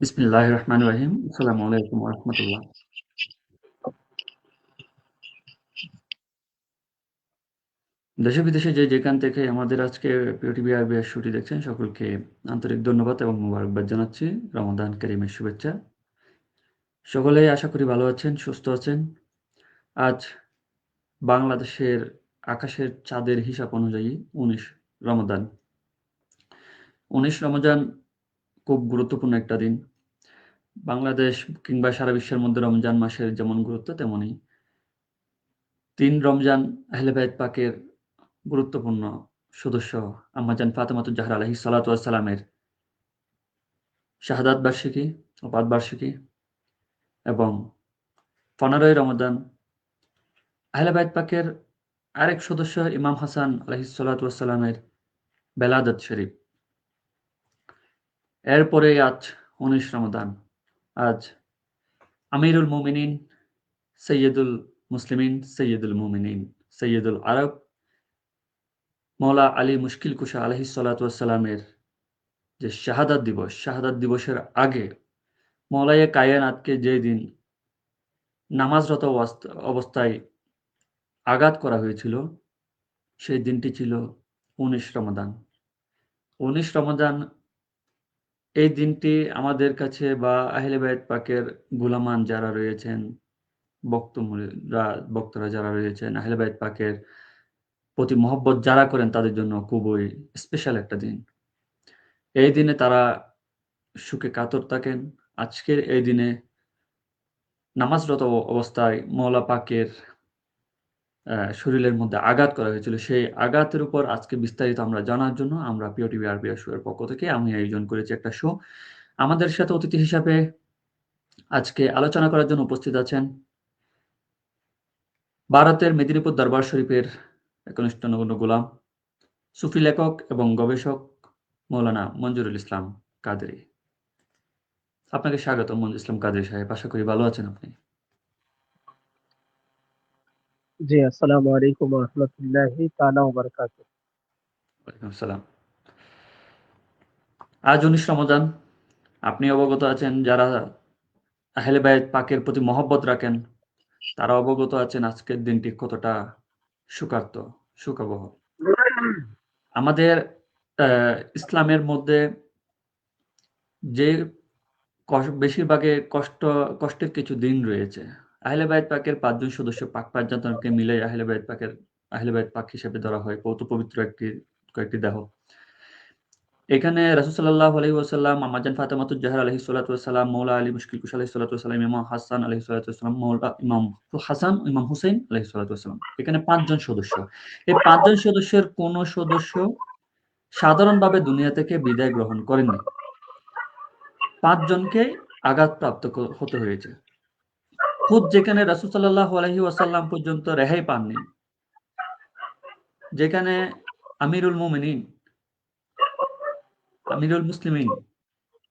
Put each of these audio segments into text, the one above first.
বিসমিল্লাহির রহমানির রহিম। আসসালামু আলাইকুম ওয়া রাহমাতুল্লাহ। দেশে-বিদেশে যে যেখান থেকে আমাদের আজকে প্রিয় টিভি আরবিআর শোটি দেখছেন সকলকে আন্তরিক ধন্যবাদ এবং মোবারকবাদ জানাচ্ছি। রমাদান কারীমের শুভেচ্ছা। সকলেই আশা করি ভালো আছেন, সুস্থ আছেন। আজ বাংলাদেশের আকাশের চাঁদের হিসাব অনুযায়ী ১৯ রমাদান। ১৯ রমজান খুব গুরুত্বপূর্ণ একটা দিন। বাংলাদেশ কিংবা সারা বিশ্বের মধ্যে রমজান মাসের যেমন গুরুত্ব তেমনি ৩ রমজান আহলে বায়ত পাকের গুরুত্বপূর্ণ সদস্য আম্মাজান ফাতেমাতুজ জাহরা আলাইহিস সালাতু ওয়াস সালামের শাহাদাত বার্ষিকী, ওফাত বার্ষিকী এবং ১৫ই রমাদান আহলে বায়ত পাকের আরেক সদস্য ইমাম হাসান আলাইহিস সালাতু ওয়াস সালামের বেলাদত শরীফ। এরপরেই আজ ১৯ রমাদান। আজ আমিরুল মুমিনিন, সৈয়দুল মুসলিমিন, সৈয়দুল মুমিনিন, সৈয়দুল আরব মওলা আলী মুশকিল কুশা আলাইহিস সালাতু ওয়াস সালামের যে শাহাদাত দিবস, শাহাদাত দিবসের আগে মওলায়ে কায়নাতকে যেদিন নামাজরত অবস্থায় আঘাত করা হয়েছিল, সেই দিনটি ছিল ১৯ রমাদান। ১৯ রমাদান এই দিনটি আমাদের কাছে বা আহলে বায়ত পাকের গুলামান যারা রয়েছেন, বক্তারা যারা রয়েছেন, আহলে বায়ত পাকের প্রতি মহব্বত যারা করেন তাদের জন্য খুবই স্পেশাল একটা দিন। এই দিনে তারা সুখে কাতর থাকেন। আজকের এই দিনে নামাজরত অবস্থায় মওলা পাকের শরীরের মধ্যে আঘাত করা হয়েছিল। সেই আঘাতের উপর আজকে বিস্তারিত আমরা জানার জন্য আমরা পিও টিভি আরবিআর শো এর পক্ষ থেকে আমি আয়োজন করেছি একটা শো। আমাদের সাথে অতিথি হিসাবে আজকে আলোচনা করার জন্য উপস্থিত আছেন ভারতের মেদিনীপুর দরবার শরীফের একনিষ্ঠ নগণ্য গোলাম, সুফি লেখক এবং গবেষক মৌলানা মঞ্জুরুল ইসলাম কাদরী। আপনাকে স্বাগতম মঞ্জুরুল ইসলাম কাদরী সাহেব। আশা করি ভালো আছেন আপনি। জি, আসসালামু আলাইকুম ওয়া রাহমাতুল্লাহি তাআলা ওয়া বারাকাতুহু। ওয়ালাইকুম আসসালাম। আজ ১৯ রমজান। আপনি অবগত আছেন যারা আহলে বায়ত পাকের প্রতি মহব্বত রাখেন তারা অবগত আছেন আজকের দিনটি কতটা শোকার্ত, শোকাবহ। আমাদের ইসলামের মধ্যে যে বেশিরভাগে কষ্টের কিছু দিন রয়েছে। আহলে বায়ত পাকের ৫ জন সদস্য পাক পাঁচজনকে মিলে আহলে বায়ত পাক হিসেবে ধরা হয়। পৌত পবিত্র কয়েকটি দেহ। এখানে রাসূল সাল্লাল্লাহু আলাইহি ওয়াসাল্লাম, আম্মাজান ফাতেমাতুজ জাহরা আলাইহিস সালাতু ওয়াস সালাম, মওলা আলী মুশকিল কুশা আলাইহিস সালাতু ওয়াস সালাম, ইমাম হাসান আলাইহিস সালাতু ওয়াস সালাম, ইমাম হাসান, ইমাম হুসাইন আলাইহিস সালাতু ওয়াস সালাম। এখানে ৫ জন সদস্য। এই ৫ জন সদস্যের কোন সদস্য সাধারণভাবে দুনিয়া থেকে বিদায় গ্রহণ করেননি। ৫ জনকে আঘাতপ্রাপ্ত হতে হয়েছে। খুদ যেখানে রাসূল সাল্লাল্লাহু আলাইহি ওয়াসাল্লাম পর্যন্ত রেহাই পাননি। যেখানে আমিরুল মুমিনিন, আমিরুল মুসলিমিন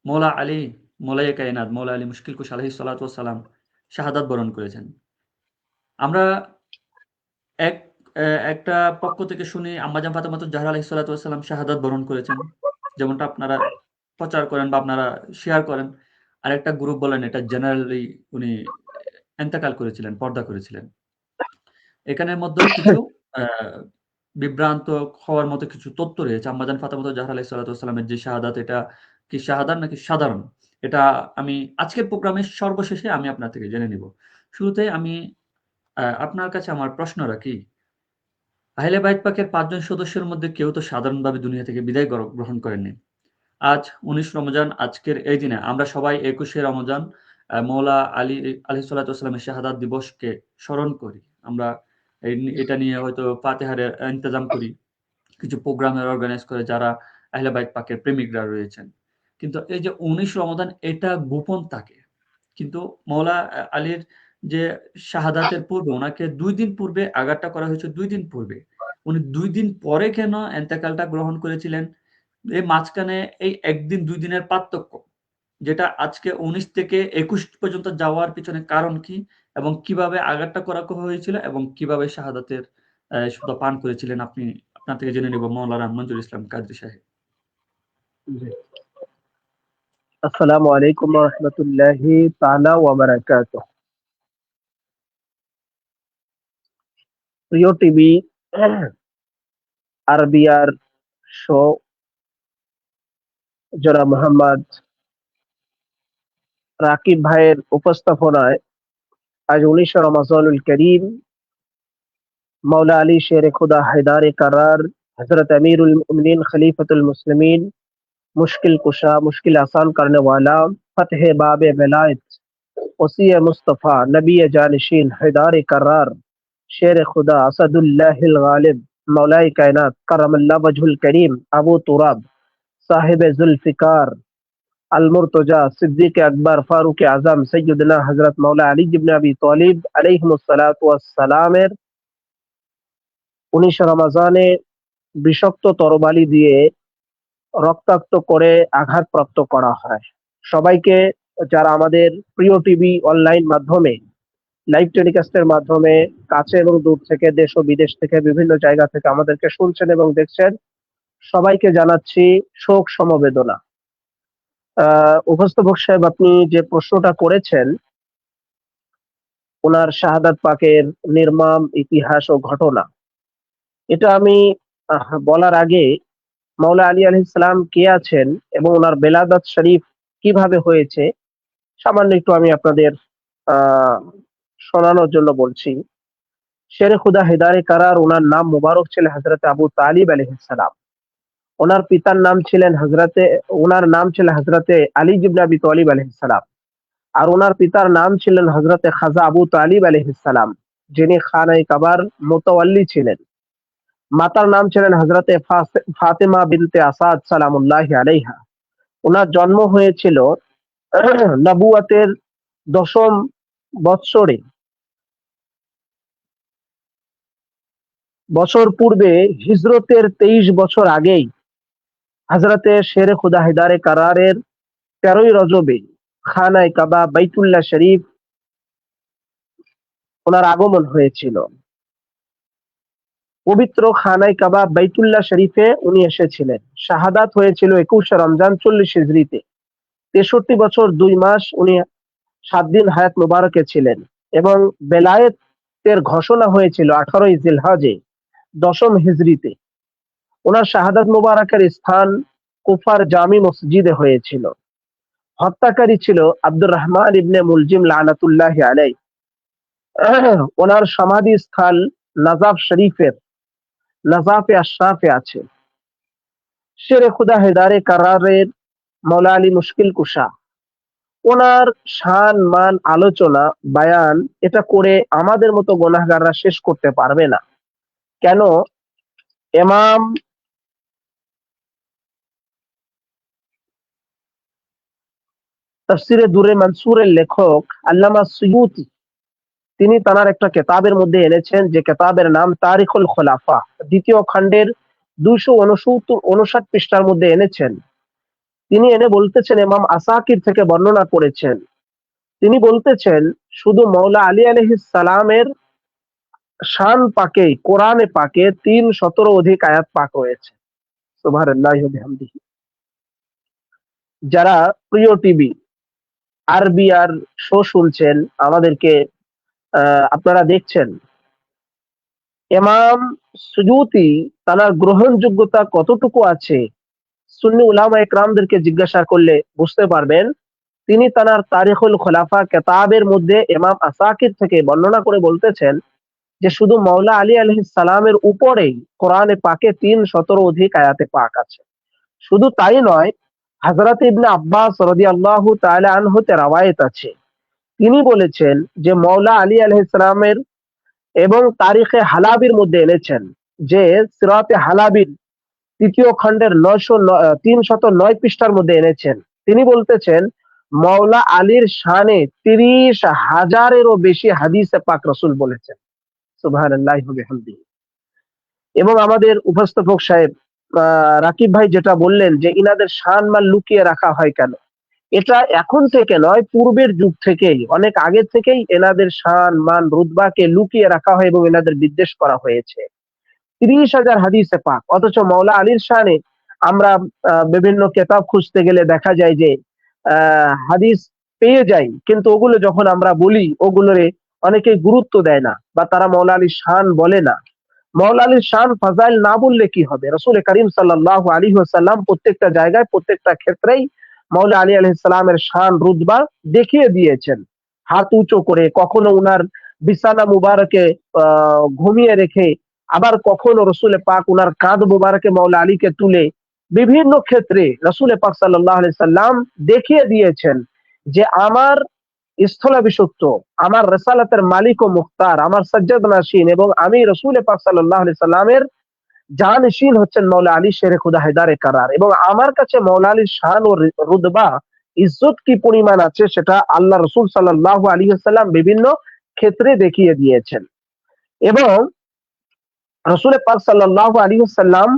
মওলা আলী, মওলায়ে কায়নাত, মওলা আলী মুশকিল কুশা আলাইহিস সালাতু ওয়াস সালাম শাহাদাত বরণ করেছেন। আমরা এক একটা পক্ষ থেকে শুনি আম্মাজান ফাতেমাতুজ জাহরা আলাইহিস সালাতু ওয়াস সালাম শাহাদাত বরণ করেছেন। যেমনটা আপনারা প্রচার করেন বা আপনারা শেয়ার করেন। আরেকটা গ্রুপ বলেন এটা জেনারেলি উনি ইন্তেকাল করেছিলেন, পর্দা করেছিলেন। এখানের মধ্যেও কিছু আ বিভ্রান্ত হওয়ার মতো কিছু তথ্য রয়েছে। আম্মাজান ফাতেমাতুজ জাহরা আলাইহিস সালাতু ওয়াস সালামের যে শাহাদাত এটা কি শাহাদাত নাকি সাধারণ? এটা আমি আজকের প্রোগ্রামের সর্বশেষে আমি আপনার থেকে জেনে নিব। শুরুতেই আমি আপনার কাছে আমার প্রশ্ন রাখি। আহলে বাইত পাকের ৫ জন সদস্যের মধ্যে কেউ তো সাধারণভাবে দুনিয়া থেকে বিদায় গ্রহণ করেননি। আজ ১৯ রমজান আজকের এই দিনে আমরা সবাই ২১শে রমজান মওলা আলী আলাইহিস সালাতু ওয়াস সালামের শাহাদাত দিবসকে স্মরণ করি। আমরা এটা নিয়ে হয়তো ফাতিহার ইন্তেজাম করি। কিছু প্রোগ্রামের অর্গানাইজ করে যারা আহলে বাইত পাকের প্রেমিকরা রয়েছেন। কিন্তু এই যে ১৯ রমাদান এটা গোপন থাকে। কিন্তু মওলা আলীর যে শাহাদাতের পূর্বে উনাকে ২ দিন পূর্বে আঘাতটা করা হয়েছে ২ দিন পূর্বে। উনি ২ দিন পরে কেন ইন্তেকালটা গ্রহণ করেছিলেন? এর মাঝখানে এই ১ দিন ২ দিনের পার্থক্য। যেটা আজকে ১৯ থেকে ২১ পর্যন্ত যাওয়ার পিছনে কারণ কি? এবং কিভাবে আঘাতটা করা হয়েছিল এবং কিভাবে শাহাদাতের সুধা পান করেছিলেন আপনি আপনার থেকে জেনে নিব মাওলানা মঞ্জুরুল ইসলাম কাদরী সাহেব। জি। আসসালামু আলাইকুম ওয়া রাহমাতুল্লাহি তাআলা ওয়া বারাকাতুহু। প্রিয় টিভি আরবিয়ার শো জনাব মোহাম্মদ রাকিব ভাইয়ের উপস্থাপনায় আজ 19 রমাজানুল করিম মৌলা আলী শের খুদা হায়দার কারার हजरत अमीरुल मोमिनीन खलीफतुल मुस्लिमीन मुश्किल कुशा मुश्किल आसान करने वाला फतह बाब विलायत वसी मुस्तफ़ा नबी जानशीन हैदार करार शेर खुदा असदुल्लाहिल गालिब मौलाए कायनात करमल्ला वजहुल करीम अबू तुराब साहिब जुल्फिकार अल मुर्तजा सिद्दीक अकबर फारूक आजम सैयदना हजरत मौला अली इब्न अबी तालिब अलैहिमुस्सलातु वस्सलामेर 19 রমাজানে বিষাক্ত তরবারি দিয়ে রক্তাক্ত করে আঘাতপ্রাপ্ত করা হয়। সবাইকে যারা আমাদের প্রিয় টিভি অনলাইন মাধ্যমে লাইভ টেলিকাস্টের মাধ্যমে কাছে এবং দূর থেকে দেশ ও বিদেশ থেকে বিভিন্ন জায়গা থেকে আমাদেরকে শুনছেন এবং দেখছেন, সবাইকে জানাচ্ছি শোক সমবেদনা। উপস্থাপক সাহেব, আপনি যে প্রশ্নটা করেছেন ওনার শাহাদাত পাকের নির্মম ইতিহাস ও ঘটনা, এটা আমি বলার আগে মাওলা আলী আলাইহিস সালাম কে আছেন এবং ওনার বেলাদাত শরীফ কিভাবে হয়েছে সামান্য একটু আমি আপনাদের আহ শোনানোর জন্য বলছি। শেরে খুদা হেদারে কারার ওনার নাম মুবারক ছিলেন হযরত আবু তালিব আলাইহিস সালাম। ওনার পিতার নাম ছিলেন ওনার নাম ছিল হযরতে আলী ইবনে আবি তালিব আলাইহিস সালাম। আর ওনার পিতার নাম ছিলেন হযরতে খাজা আবু তালিব আলাইহিস সালাম, যিনি খানায়ে কাবার মুতাওয়াল্লি ছিলেন। মাতার নাম ছিলেন হযরতে ফাতেমা বিনতে আসাদ সালামুল্লাহি আলাইহা। ওনার জন্ম হয়েছিল নবুয়তের 10ম বৎসরে, বছর পূর্বে হিজরতের 23 বছর আগেই হযরতে শেরে খুদা হেদারে কারারের 13ই রজবে খানায়ে কাবা বাইতুল্লাহ শরীফ ওনার আগমন হয়েছিল। পবিত্র খানায়ে কাবা বাইতুল্লাহ শরীফে উনি এসেছিলেন। শাহাদাত হয়েছিল 21 রমজান 40 হিজরিতে। 63 বছর 2 মাস উনি 7 দিন হায়াত মুবারকে ছিলেন এবং বেলায়েতের ঘোষণা হয়েছিল 18ই জিলহজে 10ম হিজরিতে। ওনার শাহাদাত মুবারকের স্থান কুফার জামি মসজিদে হয়েছিল। হত্যাকারী ছিল আব্দুর রহমান ইবনে মুলজিম লানাতুল্লাহি আলাইহি। ওনার সমাধি স্থল নাজাফ শরীফের নাজাফে আশরাফে আছে। শেরে খুদা হেদারে কারারের মৌলা আলী মুশকিল কুশা, ওনার শান মান আলোচনা বায়ান এটা করে আমাদের মতো গুনাহগাররা শেষ করতে পারবে না। কেন? ইমাম তাফসিরে দুরে মানসুরের লেখক আল্লামা সুয়ুতি তিনি তার একটা কিতাবের মধ্যে এনেছেন, যে কিতাবের নাম তারিখুল খুলাফা, দ্বিতীয় খণ্ডের 259 পৃষ্ঠার মধ্যে এনেছেন। তিনি এনে বলতেছেন, ইমাম আসাকির থেকে বর্ণনা করেছেন, তিনি বলতেছেন শুধু মৌলা আলী আলাইহিস সালামের শান পাকে কোরআনে পাকে 317 অধিক আয়াত পাক রয়েছে। সুবহানাল্লাহি ওয়া বিহামদিহি। যারা প্রিয় টিভি আরবি আর শো শুনছেন, আমাদেরকে আপনারা দেখছেন, ইমাম সুয়ুতি তার গ্রহণযোগ্যতা কতটুকু আছে সুন্নি উলামা একরামদেরকে জিজ্ঞাসা করলে বুঝতে পারবেন। তিনি তার তারিখুল খোলাফা কিতাবের মধ্যে ইমাম আসাকির থেকে বর্ণনা করে বলতেছেন যে শুধু মাওলা আলী আলাইহিস সালামের উপরেই কোরআনে পাকে 317 অধিক আয়াতে পাক আছে। শুধু তাই নয়, হযরত ইবনে আব্বাস রাদিয়াল্লাহু তাআলা আনহু তে রওয়ায়াত আছে, তিনি বলেছেন যে মাওলা আলী আলাইহিস সালামের এবং তারিখে হালাবির মধ্যে এনেছেন যে সিরাতে হালাবির 3য় খণ্ডের 309 পৃষ্ঠার মধ্যে এনেছেন। তিনি বলতেছেন মাওলা আলীর শানে 30,000-এরও বেশি হাদিসে পাক রাসূল বলেছেন। সুবহানাল্লাহি ওয়া বিহামদিহি। এবং আমাদের উপস্থাপক সাহেব রাকিব ভাই যেটা বললেন যে ইনাদের শান মান লুকিয়ে রাখা হয় কেন, এটা এখন থেকে নয়, পূর্বের যুগ থেকেই, অনেক আগে থেকেই এনাদের শান মান রুতবাকে লুকিয়ে রাখা হয় এবং এনাদের বিদ্বেষ করা হয়েছে। 30,000 হাদিসে পাক, অথচ মাওলা আলীর শানে আমরা বিভিন্ন কিতাব খুঁজতে গেলে দেখা যায় যে হাদিস পেয়ে যাই, কিন্তু ওগুলো যখন আমরা বলি ওগুলোরে অনেকে গুরুত্ব দেয় না, বা তারা মৌলা আলীর শান বলে না। মৌলা আলীর শান ফাজাইল না বললে কি হবে? রাসূল করিম সাল্লাল্লাহু আলাইহি ওয়াসাল্লাম প্রত্যেকটা জায়গায় প্রত্যেকটা ক্ষেত্রেই মৌলা আলী আলাইহিস সালামের শান রুতবা দেখিয়ে দিয়েছেন, হাত উঁচু করে, কখনো উনার বিছানা মুবারকে ঘুমিয়ে রেখে, আবার কখনো রসুল পাক উনার কাঁধ মুবারকে মৌলা আলীকে তুলে বিভিন্ন ক্ষেত্রে রসুল পাক সাল্লাল্লাহু আলাইহি সাল্লাম দেখিয়ে দিয়েছেন যে আমার স্থলাভিষিক্ত, আমার রেসালাতের মালিক ও মুখতার, আমার সাজ্জাদ নাশিন এবং আমি রসুল পাক সাল্লাল্লাহু আলাইহি সাল্লামের জানশীন হচ্ছেন মৌলা আলী শেরে খুদা হায়দারে কারার, এবং আমার কাছে মৌলা আলীর শান ও রুতবা ইজ্জত কি পরিমাণ আছে সেটা আল্লাহ রসুল সাল্লাল্লাহু আলাইহি ওয়াসাল্লাম বিভিন্ন ক্ষেত্রে দেখিয়ে দিয়েছেন। এবং রসুল পাক সাল্লাল্লাহু আলাইহি ওয়াসাল্লাম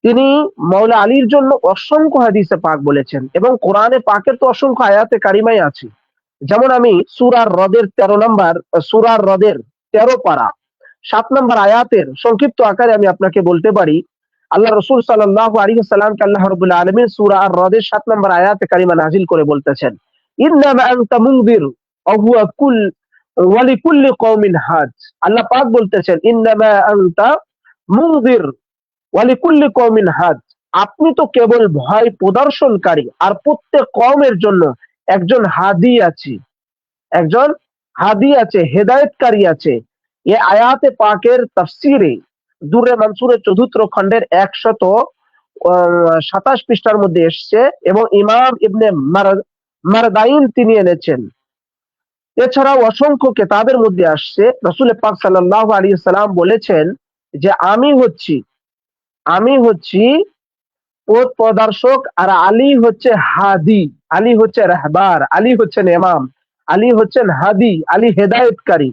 তিনি মৌলা আলীর জন্য অসংখ্য হাদিসে পাক বলেছেন, এবং কোরআনে পাকের তো অসংখ্য আয়াতে কারিমাই আছে। যেমন আমি সূরার রদের 13 পারা 7 নম্বর আয়াতের সংক্ষিপ্ত আকারে আমি আপনাকে বলতে পারি। আল্লাহ রসুল সাল্লাল্লাহু আলাইহি ওয়াসাল্লামকে আল্লাহ রাব্বুল আলামিন সূরা আর রদের 7 নম্বর আয়াতে কারিমা নাজিল করে বলতেছেন, ইন্নামা আনতা মুনযির ওয়া লিকুল্লি কওমিন হাদ। আল্লাহ পাক বলতেছেন, ইন্নামা আনতা মুনযির ওয়া লিকুল্লি কওমিন হাদ, আপনি তো কেবল ভয় প্রদর্শনকারী, আর প্রত্যেক কওমের জন্য একজন হাদি আছে, একজন হাদি আছে, হেদায়েতকারী আছে। এ আয়াতে পাকের তাফসিরে দুরে মানসুরের 4th খণ্ডের 127 পৃষ্ঠার মধ্যে এসছে, এবং ইমাম ইবনে মারদাইন তিনি এনেছেন। এছাড়াও অসংখ্য কেতাবের মধ্যে আসছে, রাসূল পাক সাল্লাল্লাহু আলাইহি সাল্লাম বলেছেন যে আমি হচ্ছি পথ প্রদর্শক, আর আলী হচ্ছে হাদি, আলী হচ্ছে রাহবার, আলী হচ্ছেন ইমাম, আলী হচ্ছেন হাদি, আলী হেদায়েতকারী।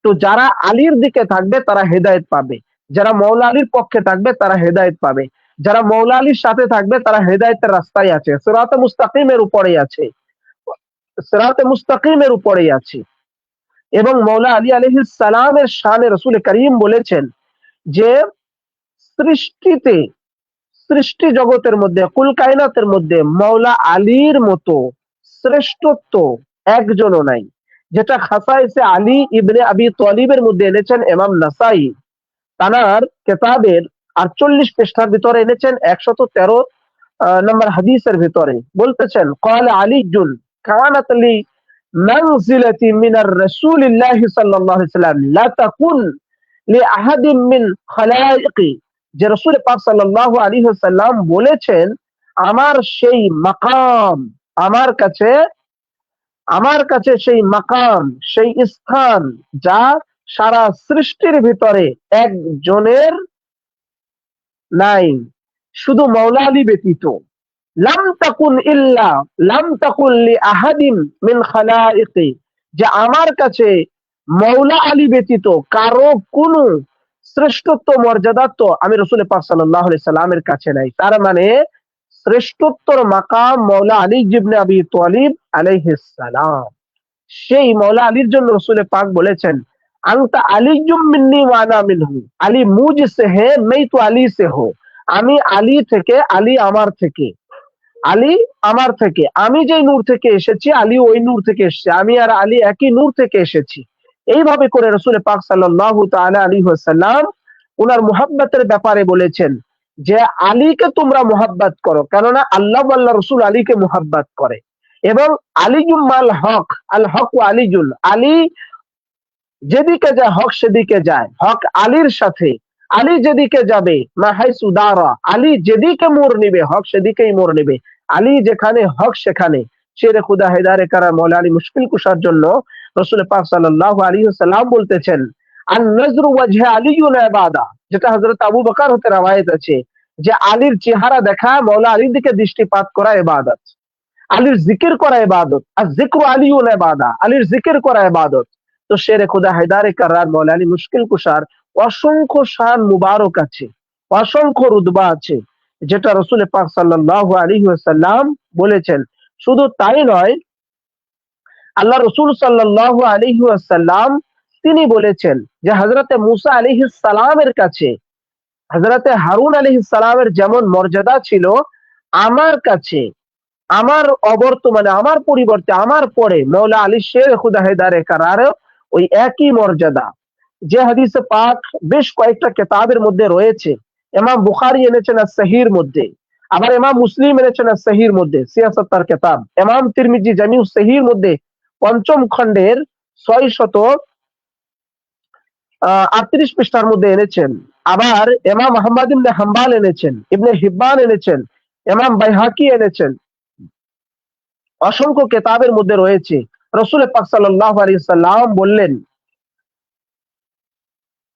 তো যারা আলীর দিকে থাকবে তারা হেদায়েত পাবে, যারা মৌলা আলীর পক্ষে থাকবে তারা হেদায়েত পাবে, যারা মৌলা আলীর সাথে থাকবে তারা হেদায়েতের রাস্তায় আছে, সিরাতে মুস্তাকিমের উপরেই আছে, সিরাতে মুস্তাকিমের উপরেই আছে। এবং মৌলা আলী আলাইহিস সালামের শানে রাসূল করিম বলেছেন যে সৃষ্টিতে, সৃষ্টি জগতের মধ্যে, কুল কায়নাতের মধ্যে মৌলা আলীর মতো শ্রেষ্ঠত্ব একজনও নাই, যেটা খাসাইসে আলী ইবনে আবি তালিবের মধ্যে এনেছেন ইমাম নাসাই তানার কেতাবের 48 পৃষ্ঠার ভিতরে এনেছেন 113 নম্বর হাদিসের ভিতরে বলতেছেন, ক্বালা আলীজুন কানাত লি মানজিলাতি মিনার রাসূলিল্লাহি সাল্লাল্লাহু আলাইহি ওয়াসাল্লাম লা তাকুন লি আহাদিন মিন খালাইকি, যে রাসূল পাক সাল্লাল্লাহু আলাইহি ওয়াসাল্লাম বলেছেন আমার সেই মাকাম, আমার কাছে সেই মাকাম, সেই স্থান যা সারা সৃষ্টির ভিতরে একজনের নাই, শুধু মৌলা আলী ব্যতীত। লাম তাকুন লি আহাদিন মিন খালাইকি, যে আমার কাছে মৌলা আলী ব্যতীত কারো কোনো শ্রেষ্ঠত্ব মর্যাদা তো আমি রাসূল পাক সাল্লাল্লাহু আলাইহি সাল্লামের কাছে নাই। তার মানে শ্রেষ্ঠত্বর মাকাম মৌলা আলী ইবনে আবি তালিব আলাইহিস সালাম। সেই মৌলা আলীর জন্য রাসূল পাক বলেছেন, আনতা আলিয়্যুম মিন্নি ওয়া আনা মিনহু, আলী মুঝ সে হে मैं तो আলী সে হো, আমি আলী থেকে, আলী আমার থেকে, আলী আমার থেকে, আমি যে নূর থেকে এসেছি আলী ওই নূর থেকে এসেছে, আমি আর আলী একই নূর থেকে এসেছি। এইভাবে করে রাসূল পাক সাল্লাল্লাহু তাআলা আলাইহি ওয়াসাল্লাম উনার মুহাব্বতের ব্যাপারে বলেছেন যে আলীকে তোমরা মুহাব্বত করো, কেননা আল্লাহ আল্লাহ রাসূল আলীকে মুহাব্বত করে। এবং আলিয়ুম মাল হক, আল হক ওয়া আলিজুল, আলী যেদিকে যায় হক সেদিকে যায়, হক আলীর সাথে, আলী যেদিকে যাবে মা হাইসু দারা, আলী যেদিকে মোড় নিবে হক সেদিকেই মোড় নিবে, আলী যেখানে হক সেখানে। শেরে খুদা হেদারে কারার মৌলা আলী মুশকিল কুশার জন্য রাসূল পাক সাল্লাল্লাহু আলাইহি ওয়াসাল্লাম বলতেছেন, আন নজরু ওয়াজহে আলিয়ুন ইবাদা, যেটা হযরত আবু বকর হতে রওয়ায়াত আছে যে আলীর চেহারা দেখা, মৌলা আলীর দিকে দৃষ্টিপাত করা ইবাদত, আলীর জিকির করা ইবাদত, আর যিকরু আলিয়ুন ইবাদা, আলীর জিকির করা ইবাদত। তো শেরে খুদা হেদারে কারার মৌলা আলী মুশকিল কুশার অসংখ্য শান মুবারক আছে, অসংখ্য রুতবা আছে, যেটা রাসূল পাক সাল্লাল্লাহু আলাইহি ওয়াসাল্লাম বলেছেন। শুধু তাই নয়, আল্লাহ রাসূল সাল্লাল্লাহু আলাইহি ওয়াসাল্লাম তিনি বলেছেন যে হযরতে মূসা আলাইহিস সালামের কাছে হযরতে হারুন আলাইহিস সালামের যেমন মর্যাদা ছিল, আমার কাছে আমার অবর্তমানে, আমার পরিবর্তে, আমার পরে মৌলা আলী শের খুদা হেদারে কারার ওই একই মর্যাদা, যে হাদিসে পাক বেশ কয়েকটা কেতাবের মধ্যে রয়েছে। ইমাম বুখারী এনেছেন সহির মধ্যে, আবার ইমাম মুসলিম এনেছেন সহির মধ্যে, সিয়াসত্তার কেতাব। ইমাম তিরমিজি জামিউ সহির মধ্যে পঞ্চম খণ্ডের 638 পৃষ্ঠার মধ্যে এনেছেন। আবার ইমাম আহমদ ইবনে হাম্বাল এনেছেন, ইবনে হিব্বান এনেছেন, ইমাম বাইহাকি এনেছেন। অসংখ্য কেতাবের মধ্যে রয়েছে। রাসূল পাক সাল্লাল্লাহু আলাইহি সাল্লাম বললেন,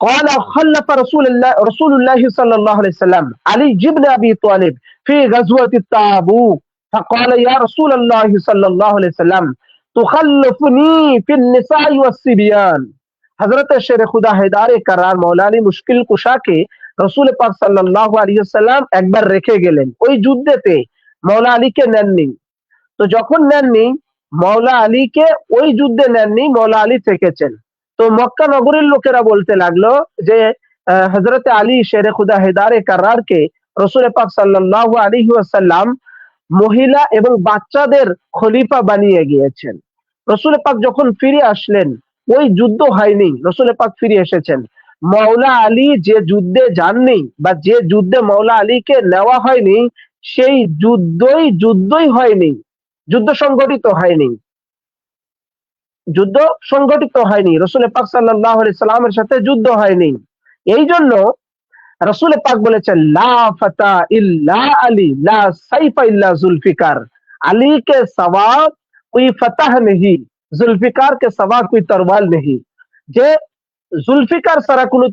قال خلف رسول الله صلى الله عليه وسلم علي بن ابي طالب في غزوه التبوك فقال يا رسول الله صلى الله عليه وسلم تخلفني في النساء والصبيان। হযরত শের খুদা হেদারে কারার মৌলা আলী মুশকিল কুশাকে রাসূল পাক সাল্লাল্লাহু আলাইহি ওয়াসাল্লাম একবার রেখে গেলেন। ওই যুদ্ধেতে মৌলা আলীকে নেননি। তো যখন নেননি, মৌলা আলীকে ওই যুদ্ধে নেননি, মৌলা আলী থেকেছেন। তো মক্কা নগরীর লোকেরা বলতে লাগলো যে হযরত আলী শেরে খুদা হেদারে কারারকে রাসূল পাক সাল্লাল্লাহু আলাইহি ওয়াসাল্লাম মহিলা এবং বাচ্চাদের খলিফা বানিয়ে গিয়েছেন। রাসূল পাক যখন ফিরে আসলেন, ওই যুদ্ধ হয়নি, রাসূল পাক ফিরে এসেছেন। মৌলা আলী যে যুদ্ধে যাননি বা যে যুদ্ধে মৌলা আলীকে নেওয়া হয়নি, সেই যুদ্ধই হয়নি, যুদ্ধ সংগঠিত হয়নি, যুদ্ধ সংগঠিত হয়নি। রাসূল পাক সাল্লাল্লাহু আলাইহি সাল্লামের সাথে যুদ্ধ হয়নি। এই জন্য রাসূল পাক বলেছেন, লা ফাতা ইল্লা আলী, লা সাইফা ইল্লা জুলফিকার। আলী के सवा कोई फतह नहीं, जुल्फिकार के सवा कोई तरवाल नहीं। যে জুলফিকার ছাড়া কোনো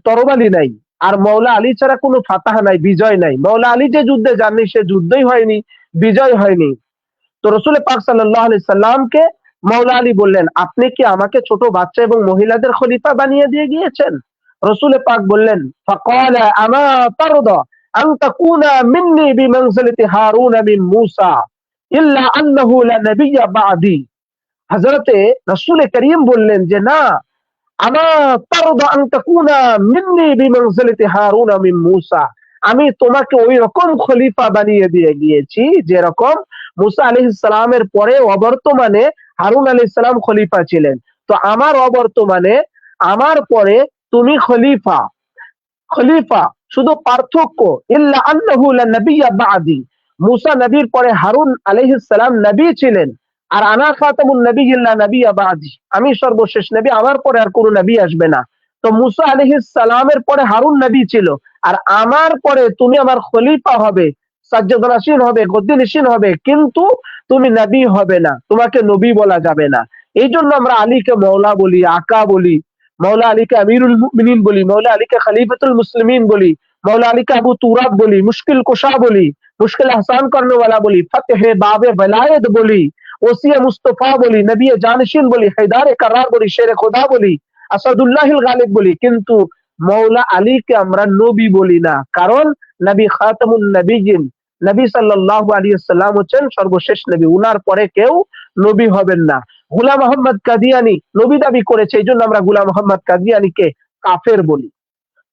তরবারি নাই, আর মৌলা আলী ছাড়া কোনো ফাতাহ নাই, বিজয় নাই। মৌলা আলী যে যুদ্ধে যাননি, সে যুদ্ধই হয়নি, বিজয় হয়নি। তো রাসূল পাক সাল্লাল্লাহু আলাইহি সাল্লামকে মৌলা আলী বললেন, আপনি কি আমাকে ছোট বাচ্চা এবং মহিলাদের খলিফা বানিয়ে দিয়ে গিয়েছেন? রাসূল পাক বললেন, ফাকালা আমা তারদা আন তাকুনা মিন্নি বিমানজিলাতি হারুন মিন মূসা ইল্লা আন্নাহু লা নাবিয়্যা বা'দি। হযরতে রাসূল করিম বললেন যে, না, আমা তারদা আন তাকুনা মিন্নি বিমানজিলাতি হারুন মিন মূসা, আমি তোমাকে ওই রকম খলিফা বানিয়ে দিয়ে গিয়েছি যেরকম মুসা আলাইহিস সালামের পরে অবর্তমানে হারুন আলাইহিস সালাম খলিফা ছিলেন। তো আমার অবর্তমানে, আমার পরে তুমি খলিফা। খলিফা শুধু পার্থক্য, ইল্লা আন্নাহু লা নাবিয়্যা বা'দি, মুসা নবীর পরে হারুন আলাইহিস সালাম নবী ছিলেন, আর আনা খাতামুন নবিয়্যিন লা নাবিয়্যা বা'দি, আমি সর্বশেষ নবী, আমার পরে আর কোনো নবী আসবে না। তো মুসা আলাইহিস সালামের পরে হারুন নবী ছিল, আর আমার পরে তুমি আমার খলিফা হবে, সাজ্জাদনাশীন হবে, গদ্দিনশীন হবে, কিন্তু তুমি নবী হবে না, তোমাকে নবী বলা যাবে না। এই জন্য আমরা আলীকে মৌলা বলি, আকা বলি, মৌলা আলীকে আমিরুল মুমিনিন বলি, মৌলা আলীকে খলিফাতুল মুসলিমিন বলি, মৌলা আলীকে আবু তুরাব বলি, মুশকিল কুশা বলি, মুশকিল আহসান করने वाला বলি, ফতহে বাবে वलायत বলি, ওসিয়ে মুস্তাফা বলি, নবী জানশীন বলি, হেদারে কারার বলি, শেরে খোদা বলি, আসাদুল্লাহিল গালিব বলি, কিন্তু মৌলা আলীকে আমরা নবী বলি না। কারণ নবী খাতামুন নবিয়্যিন, নবী সাল্লাল্লাহু আলাইহি ওয়াসাল্লাম হচ্ছেন সর্বশেষ নবী, উনার পরে কেউ নবী হবেন না। গোলাম মোহাম্মদ কাদিয়ানী নবী দাবি করেছে, এই জন্য আমরা গোলাম মোহাম্মদ কাদিয়ানীকে কাফের বলি।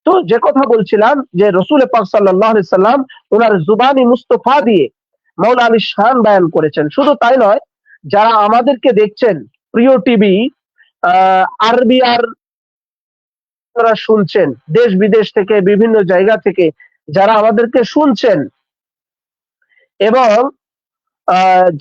তো যে কথা বলছিলাম, যে রাসূল পাক সাল্লাল্লাহু আলাইহি সাল্লাম ওনার জুবানি মুস্তাফা দিয়ে মৌলা আলীর শান বয়ান করেছেন। শুধু তাই নয়, যারা আমাদেরকে দেখছেন প্রিয় টিভি, আরবি আর শুনছেন, দেশ বিদেশ থেকে, বিভিন্ন জায়গা থেকে যারা আমাদেরকে শুনছেন, এবং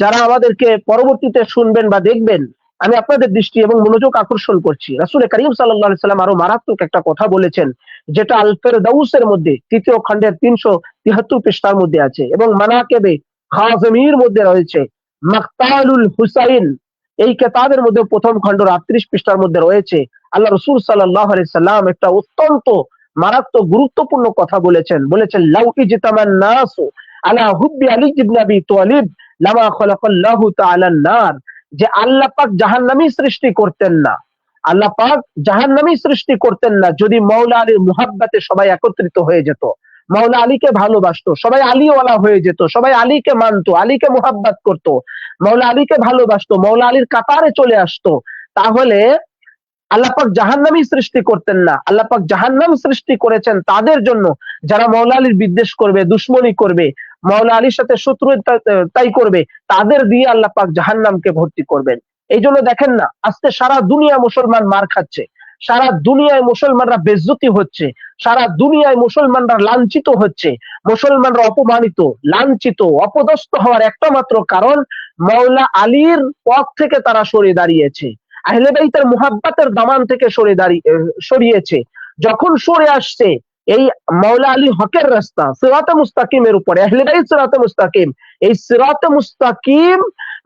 যারা আমাদেরকে পরবর্তীতে শুনবেন বা দেখবেন, আমি আপনাদের দৃষ্টি এবং মনোযোগ আকর্ষণ করছি। রাসূল করিম সাল্লাল্লাহু আলাইহি সাল্লাম আরো মারাত্মক একটা কথা বলেছেন, যেটা আল ফেরদাউসের মধ্যে ৩য় খণ্ডের ৩৭৩ পৃষ্ঠার মধ্যে আছে, এবং মানাকিবে খাযিমির মধ্যে রয়েছে। মাকতালুল হুসাইন এই কিতাবের মধ্যে প্রথম খণ্ড ৩৮ পৃষ্ঠার মধ্যে রয়েছে। আল্লাহ রাসূল সাল্লাল্লাহু আলাইহি সাল্লাম একটা অত্যন্ত মারাত্মক গুরুত্বপূর্ণ কথা বলেছেন। বলেছেন, লাউ ইজতামান নাসু আলা হুব্বি আলী ইবনে আবি তালিব লামা খালাকাল্লাহু তাআলা নার, যে আল্লাহ পাক জাহান্নামী সৃষ্টি করতেন না, আল্লাহ পাক জাহান্নামী সৃষ্টি করতেন না যদি মাওলা আলীর মুহাব্বতে সবাই একত্রিত হয়ে যেত, মাওলা আলীকে ভালোবাসতো, সবাই আলীওয়ালা হয়ে যেত, সবাই আলীকে মানতো, আলীকে মুহাব্বত করতো, মাওলা আলীকে ভালোবাসতো, মাওলা আলীর কাতারে চলে আসতো, তাহলে আল্লাহ পাক জাহান্নামী সৃষ্টি করতেন না। আল্লাহ পাক জাহান্নাম সৃষ্টি করেছেন তাদের জন্য যারা মাওলা আলীর বিদ্বেষ করবে, দুশমনী করবে, মাওলা আলীর সাথে শত্রুতাই করবে, তাদের দিয়ে আল্লাহ পাক জাহান্নামকে ভর্তি করবেন। এই জন্য দেখেন না, আজকে সারা দুনিয়া মুসলমান মার খাচ্ছে, সারা দুনিয়ায় মুসলমানরা বেজ্জতি হচ্ছে, সারা দুনিয়ায় মুসলমানরা লাঞ্ছিত হচ্ছে, মুসলমানরা অপমানিত, লাঞ্ছিত, অপদস্থ হওয়ার একটা মাত্র কারণ মাওলা আলীর পথ থেকে তারা সরে দাঁড়িয়েছে, আহলে বাইতের মুহাব্বতের দামান থেকে সরিয়েছে। যখন সরে আসছে এই মাওলা আলী হকের রাস্তা সিরাতে মুস্তাকিমের উপরে, আহলে বাইত সিরাতে মুস্তাকিম, এই সিরাতে মুস্তাকিম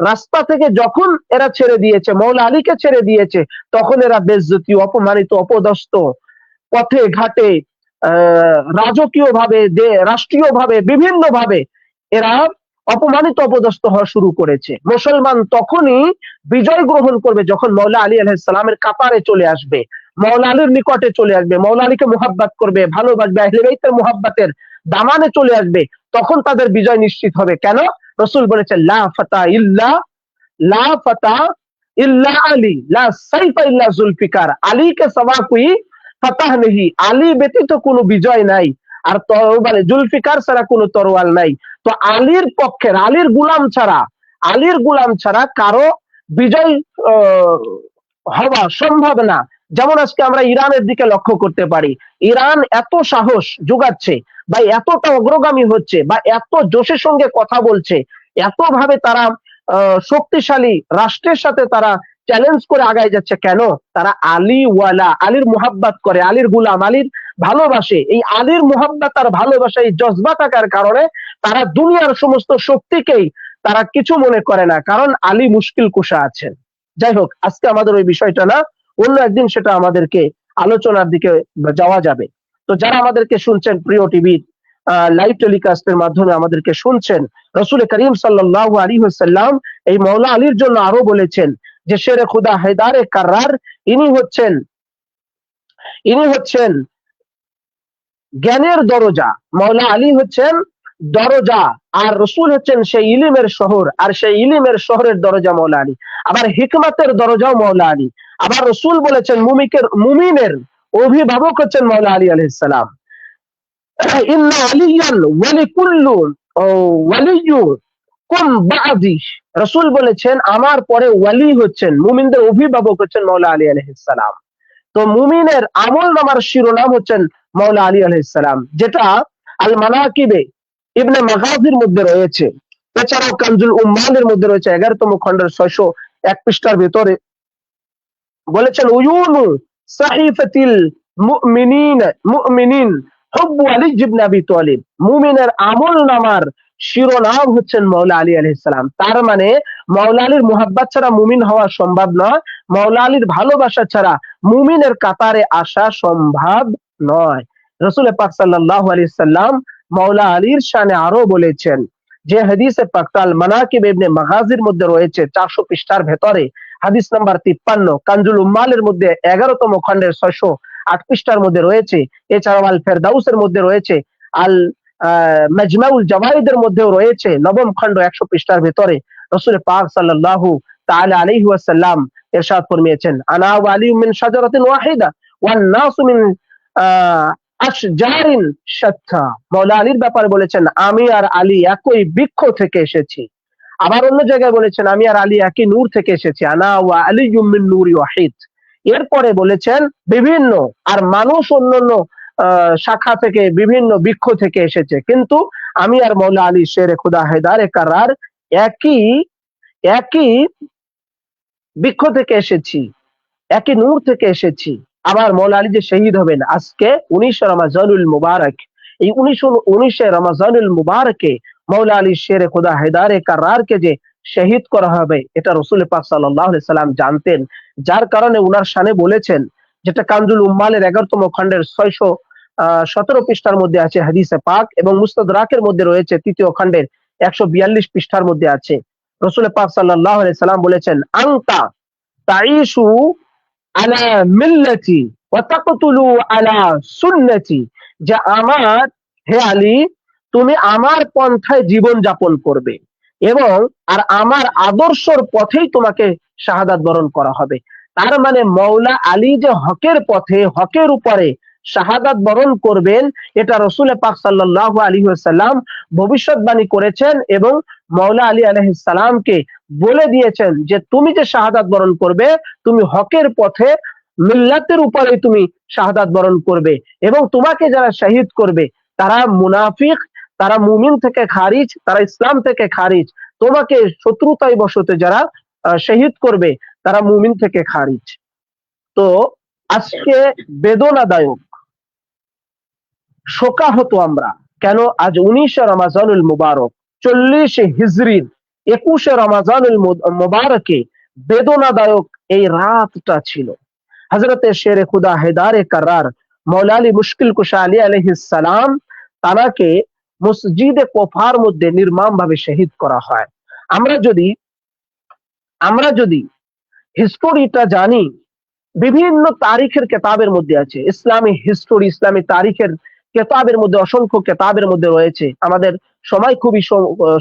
রাস্তা থেকে যখন এরা ছেড়ে দিয়েছে, মাওলা আলীকে ছেড়ে দিয়েছে, তখন এরা বেজ্জতি, অপমানিত, অপদস্থ, পথে ঘাটে রাজকীয় ভাবে, রাষ্ট্রীয় ভাবে, বিভিন্ন ভাবে এরা অপমানিত, অপদস্থ হওয়া শুরু করেছে। মুসলমান তখনই বিজয় গ্রহণ করবে যখন মাওলা আলী আলাইহিস সালামের কাতারে চলে আসবে, মাওলা আলীর নিকটে চলে আসবে, মাওলা আলীকে মুহাব্বত করবে, ভালোবাসবে, আহলে বাইতের মুহাব্বতের দামানে চলে আসবে, তখন তাদের বিজয় নিশ্চিত হবে। কেন? রাসূল বলেছেন লা ফাতা ইল্লা আলী, লা সাইফা ইল্লা জুলফিকার, আলী কে সওয়া কোই ফাতাহ নেহি, আলী ব্যতীত কোনো বিজয় নাই, আর তরবারে জুলফিকার ছাড়া কোনো তরোয়াল নাই। তো আলীর পক্ষের, আলীর গুলাম ছাড়া কারো বিজয় হওয়া সম্ভব না। যেমন আজকে আমরা ইরানের দিকে লক্ষ্য করতে পারি, ইরান এত সাহস যোগাচ্ছে বা এতটা অগ্রগামী হচ্ছে বা এত জোশের সঙ্গে কথা বলছে, এত ভাবে তারা শক্তিশালী রাষ্ট্রের সাথে তারা চ্যালেঞ্জ করে আগায় যাচ্ছে। কেন? তারা আলীওয়ালা, আলীর মুহাব্বত করে, আলীর গুলাম, আলীর ভালোবাসে। এই আলীর মুহাব্বত আর ভালোবাসা, এই জজবা থাকার কারণে তারা দুনিয়ার সমস্ত শক্তিকেই তারা কিছু মনে করে না, কারণ আলী মুশকিল কুশা আছেন। যাই হোক, আজকে আমাদের ওই বিষয়টা না, অন্য একদিন সেটা আমাদেরকে আলোচনার দিকে যাওয়া যাবে। তো যারা আমাদেরকে শুনছেন প্রিয় টিভি লাইভ টেলিকাস্টের মাধ্যমে আমাদেরকে শুনছেন, রাসূল করিম সাল্লাল্লাহু আলাইহি ওয়াসাল্লাম এই মাওলা আলীর জন্য আরো বলেছেন যে শেরে খুদা হেদারে কাররার, ইনি হচ্ছেন জ্ঞানের দরজা, মাওলা আলী হচ্ছেন দরজা, আর রসুল হচ্ছেন সেই ইলিমের শহর, আর সেই ইলিমের শহরের দরজা মাওলা আলী। আবার হিকমতের দরজাও মাওলা আলী। আবার রসুল বলেছেন মুমিনের অভিভাবক হচ্ছেন মাওলা আলী আলাইহিস সালাম। ইন্না আলিয়ান ওয়ালিকুল্লু ওয়ালিয়্যু কুম বাদি, রসুল বলেছেন আমার পরে ওয়ালি হচ্ছেন, মুমিনদের অভিভাবক হচ্ছেন মাওলা আলী আলাইহিস সালাম। তো মুমিনের আমল নামার শিরোনাম হচ্ছেন মাওলা আলী আলাইহিস সালাম, যেটা আল মানাকিবে ইবনে মাগাজির মধ্যে রয়েছে, এছাড়াও কানজুল উম্মালের মধ্যে রয়েছে 11তম খণ্ডের 601 পৃষ্ঠার ভিতরে বলেছেন উয়ুনু সাহিফাতিল মুমিনিন হুব্বু আলী ইবনে আবি তালিব, মুমিনের আমল নামার শিরোনাম হচ্ছেন মাওলা আলী আলাইহিস সালাম। তার মানে মাওলা আলীর মুহাব্বত ছাড়া মুমিন হওয়া সম্ভব নয়, মাওলা আলীর ভালোবাসা ছাড়া মুমিনের কাতারে আসা সম্ভব নয়। রাসূল পাক সাল্লাল্লাহু আলাইহি সাল্লাম মাওলা আলীর শানে আরো বলেছেন, যে হাদিসে পাক আল মানাকিব ইবনে মাগাজির মধ্যে রয়েছে 400 পৃষ্ঠার ভেতরে, হাদিস নাম্বার 53, কানজুল উম্মালের মধ্যে 11তম খণ্ডের 608 পৃষ্ঠার মধ্যে রয়েছে, এছাড়াও আল ফেরদাউসের মধ্যে রয়েছে, আল মাজমাউল জাওয়াইদের মধ্যেও রয়েছে 9ম খণ্ড 100 পৃষ্ঠার ভেতরে। রাসূল পাক সাল্লাল্লাহু তাআলা আলাইহি ওয়াসাল্লাম ইরশাদ ফরমিয়েছেন, আনা ওয়া আলী মিন শাজারাতিন ওয়াহিদা ওয়ান নাসু মিন আশজারিন শাত্তা, মাওলা আলীর ব্যাপারে বলেছেন আমি আর আলী একই বৃক্ষ থেকে এসেছি। আবার অন্য জায়গায় বলেছেন আমি আর আলী একই নূর থেকে এসেছি, আনা ওয়া আলিয়্যুম মিন নূরি ওয়াহিদ। এরপরে বলেছেন বিভিন্ন আর মানুষ অন্যান্য শাখা থেকে, বিভিন্ন বৃক্ষ থেকে এসেছে, কিন্তু আমি আর মাওলা আলী শেরে খুদা হেদারে কাররার একই বৃক্ষ থেকে এসেছি, একই নূর থেকে এসেছি। আবার মাওলা আলী যে শহীদ হবেন আজকে 19 রমজানুল মুবারক, এই 19 রমজানুল মুবারকে মাওলা আলী শেরে খুদা হেদারে কাররারকে যে শহীদ করা হবে, এটা রাসূল পাক সাল্লাল্লাহু আলাইহি সাল্লাম জানতেন, যার কারণে উনার শানে বলেছেন, যেটা কানজুল উম্মালের 11তম খণ্ডের 617 পৃষ্ঠার মধ্যে আছে হাদিসে পাক, এবং মুস্তাদরাকের মধ্যে রয়েছে 3য় খণ্ডের 142 পৃষ্ঠার মধ্যে আছে। রাসূল পাক সাল্লাল্লাহু আলাইহি সাল্লাম বলেছেন আনতা তাইশু আলা মিল্লাতি ওয়া তাকতুলু আলা সুন্নতি, যে আমার, হে আলী, তুমি আমার পন্থায় জীবন যাপন করবে এবং আর আমার আদর্শর পথেই তোমাকে শাহাদাত বরণ করা হবে। তার মানে মাওলা আলী যে হকের পথে, হকের উপরে শাহাদাত বরণ করবেন, এটা রাসূল পাক সাল্লাল্লাহু আলাইহি ওয়াসাল্লাম ভবিষ্যৎবাণী করেছেন এবং মাওলা আলী আলাইহিস সালামকে বলে দিয়েছেন যে তুমি যে শাহাদাত বরণ করবে, তুমি হকের পথে মিল্লাতের উপরে তুমি শাহাদাত বরণ করবে, এবং তোমাকে যারা শহীদ করবে তারা মুনাফিক, তারা মুমিন থেকে খারিজ, তারা ইসলাম থেকে খারিজ। তোমাকে শত্রুতায় বশতে যারা শহীদ করবে তারা মুমিন থেকে খারিজ। তো আজকে বেদনাদায়ক, শোকাহত আমরা, কেন আজ 19 রমাজানুল মুবারক 40 হিজরির 21 রমাজানুল মুবারকে বেদনাদায়ক এই রাতটা ছিল। হযরতে শেরে খুদা হেদারে কারার মাওলা আলী মুশকিল কুশা আলী আলাইহিস সালাম তানাকে মসজিদে কোফার মধ্যে নির্মমভাবে শহীদ করা হয়। আমরা যদি হিস্টোরিটা জানি, বিভিন্ন তারিখের কেতাবের মধ্যে আছে, ইসলামী হিস্টোরি, ইসলামী তারিখের কেতাবের মধ্যে, অসংখ্য কেতাবের মধ্যে রয়েছে। আমাদের সময় খুবই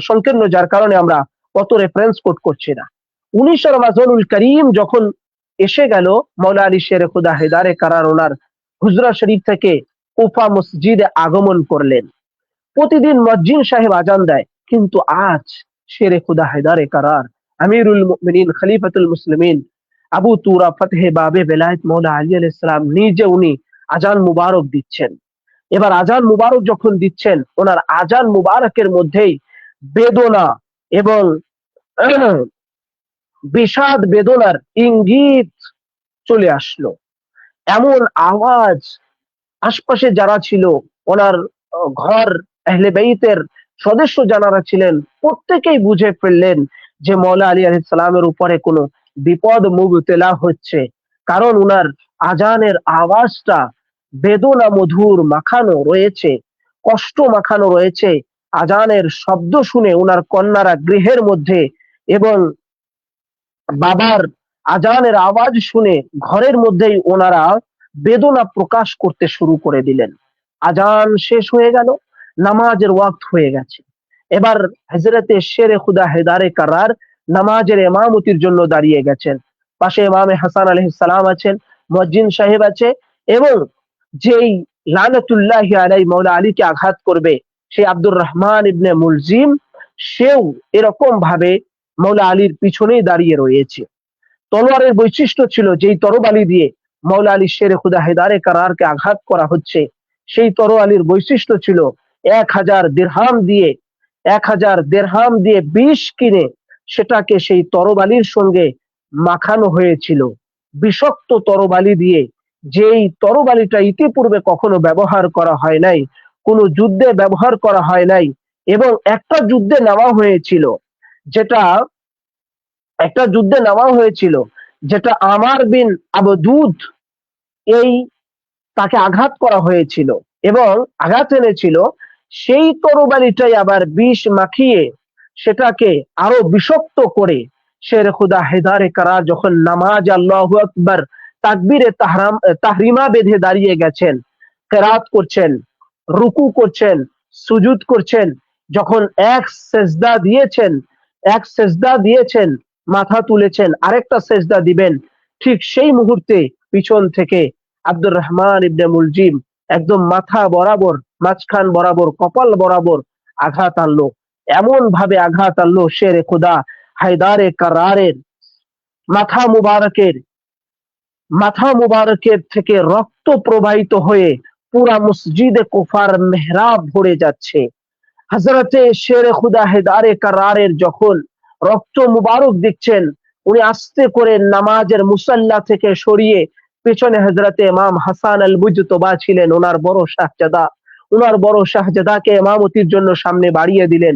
সংকীর্ণ, যার কারণে আমরা কত রেফারেন্স কোট করছি না। 19 রমাজানুল করিম যখন এসে গেল, মাওলা আলী শেরে খুদা হেদারে কারার ওনার হুজরা শরীফ থেকে কুফা মসজিদে আগমন করলেন। প্রতিদিন মুয়াজ্জিন সাহেব আজান দেয়, কিন্তু আজ শেরে খুদা হেদারে কারার আমিরুল মুমিনিন খলিফাতুল মুসলিমিন আবু তুরা ফতহে বাবে বেলায়েত মাওলা আলী আলাইহিস সালাম নিজে উনি আজান মুবারক দিচ্ছেন। এবার আজান মুবারক যখন দিচ্ছেন, ওনার আজান মুবারকের মধ্যেই বেদনা এবং বিষাদ বেদনার ইঙ্গিত চলে আসলো। এমন আওয়াজ, আশপাশে যারা ছিল, ওনার ঘর আহলে বাইতের সদস্য যারা ছিলেন, প্রত্যেকেই বুঝে ফেললেন যে মাওলা আলী আলাইহিস সালামের উপরে কোনো বিপদ মুবতলা হচ্ছে। কারণ উনার আজানের আওয়াজটা বেদনা মধুর মাখানো রয়েছে, কষ্ট মাখানো রয়েছে। আজানের শব্দ শুনে উনার কন্যারা গৃহের মধ্যে, এবং বাবার আজানের আওয়াজ শুনে ঘরের মধ্যেই ওনারা বেদনা প্রকাশ করতে শুরু করে দিলেন। আজান শেষ হয়ে গেল, নামাজের ওয়াক্ত হয়ে গেছে। এবার হযরতে শেরে খুদা হেদারে কারার নামাজের ইমামতির জন্য দাঁড়িয়ে গেছেন। পাশে ইমামে হাসান আলাইহিস সালাম আছেন, মুয়াজ্জিন সাহেব আছে, এবং যেই লানাতুল্লাহি আলাইহি মাওলা আলীকে আঘাত করবে সেই আব্দুর রহমান ইবনে মুলজিম, সেও এরকম ভাবে মাওলা আলীর পিছনেই দাঁড়িয়ে রয়েছে। তলোয়ারের বৈশিষ্ট্য ছিল, যেই তরবারি দিয়ে মাওলা আলী শেরে খুদা হেদারে কারারকে আঘাত করা হচ্ছে, সেই তরবারির বৈশিষ্ট্য ছিল 1000 দিরহাম দিয়ে বিষ কিনে সেটাকে সেই তরবারির সঙ্গে মাখানো হয়েছিল। বিষাক্ত তরবারি দিয়ে, যেই তরবারিটা ইতিপূর্বে কখনো ব্যবহার করা হয় নাই, কোনো যুদ্ধে ব্যবহার করা হয় নাই, এবং একটা যুদ্ধে নেওয়া হয়েছিল যেটা আমার বিন আবদুদ, এই তাকে আঘাত করা হয়েছিল এবং আঘাত এনেছিল। সেই তরবারিটাই আবার বিষ মাখিয়ে সেটাকে আরো বিষাক্ত করে শেরে খুদা হেদারে কারার যখন নামাজ আল্লাহু আকবার তাকবীরে তাহরিমা বেঁধে দাঁড়িয়ে গেছেন, কেরাত করছেন, রুকু করছেন, সুজুদ করছেন, যখন এক সেজদা দিয়েছেন, মাথা তুলেছেন, আরেকটা সেজদা দিবেন, ঠিক সেই মুহূর্তে পিছন থেকে আব্দুর রহমান ইবনে মুলজিম একদম মাথা বরাবর, মাঝখান বরাবর, কপাল বরাবর আঘাত আনলো। এমন ভাবে আঘাত আনলো, শেরে খুদা হায়দারে কারারের মাথা মুবারকের থেকে রক্ত প্রবাহিত হয়ে পুরা মসজিদে কুফার মেহরাব ভরে যাচ্ছে। হযরতে শেরে খুদা হেদারে কারারের যখন রক্ত মুবারক দেখছেন, উনি আস্তে করে নামাজের মুসাল্লা থেকে সরিয়ে পেছনে হযরতে ইমাম হাসান আল মুজতবা ছিলেন, ওনার বড় শাহজাদাকে ইমামতির জন্য সামনে বাড়িয়ে দিলেন।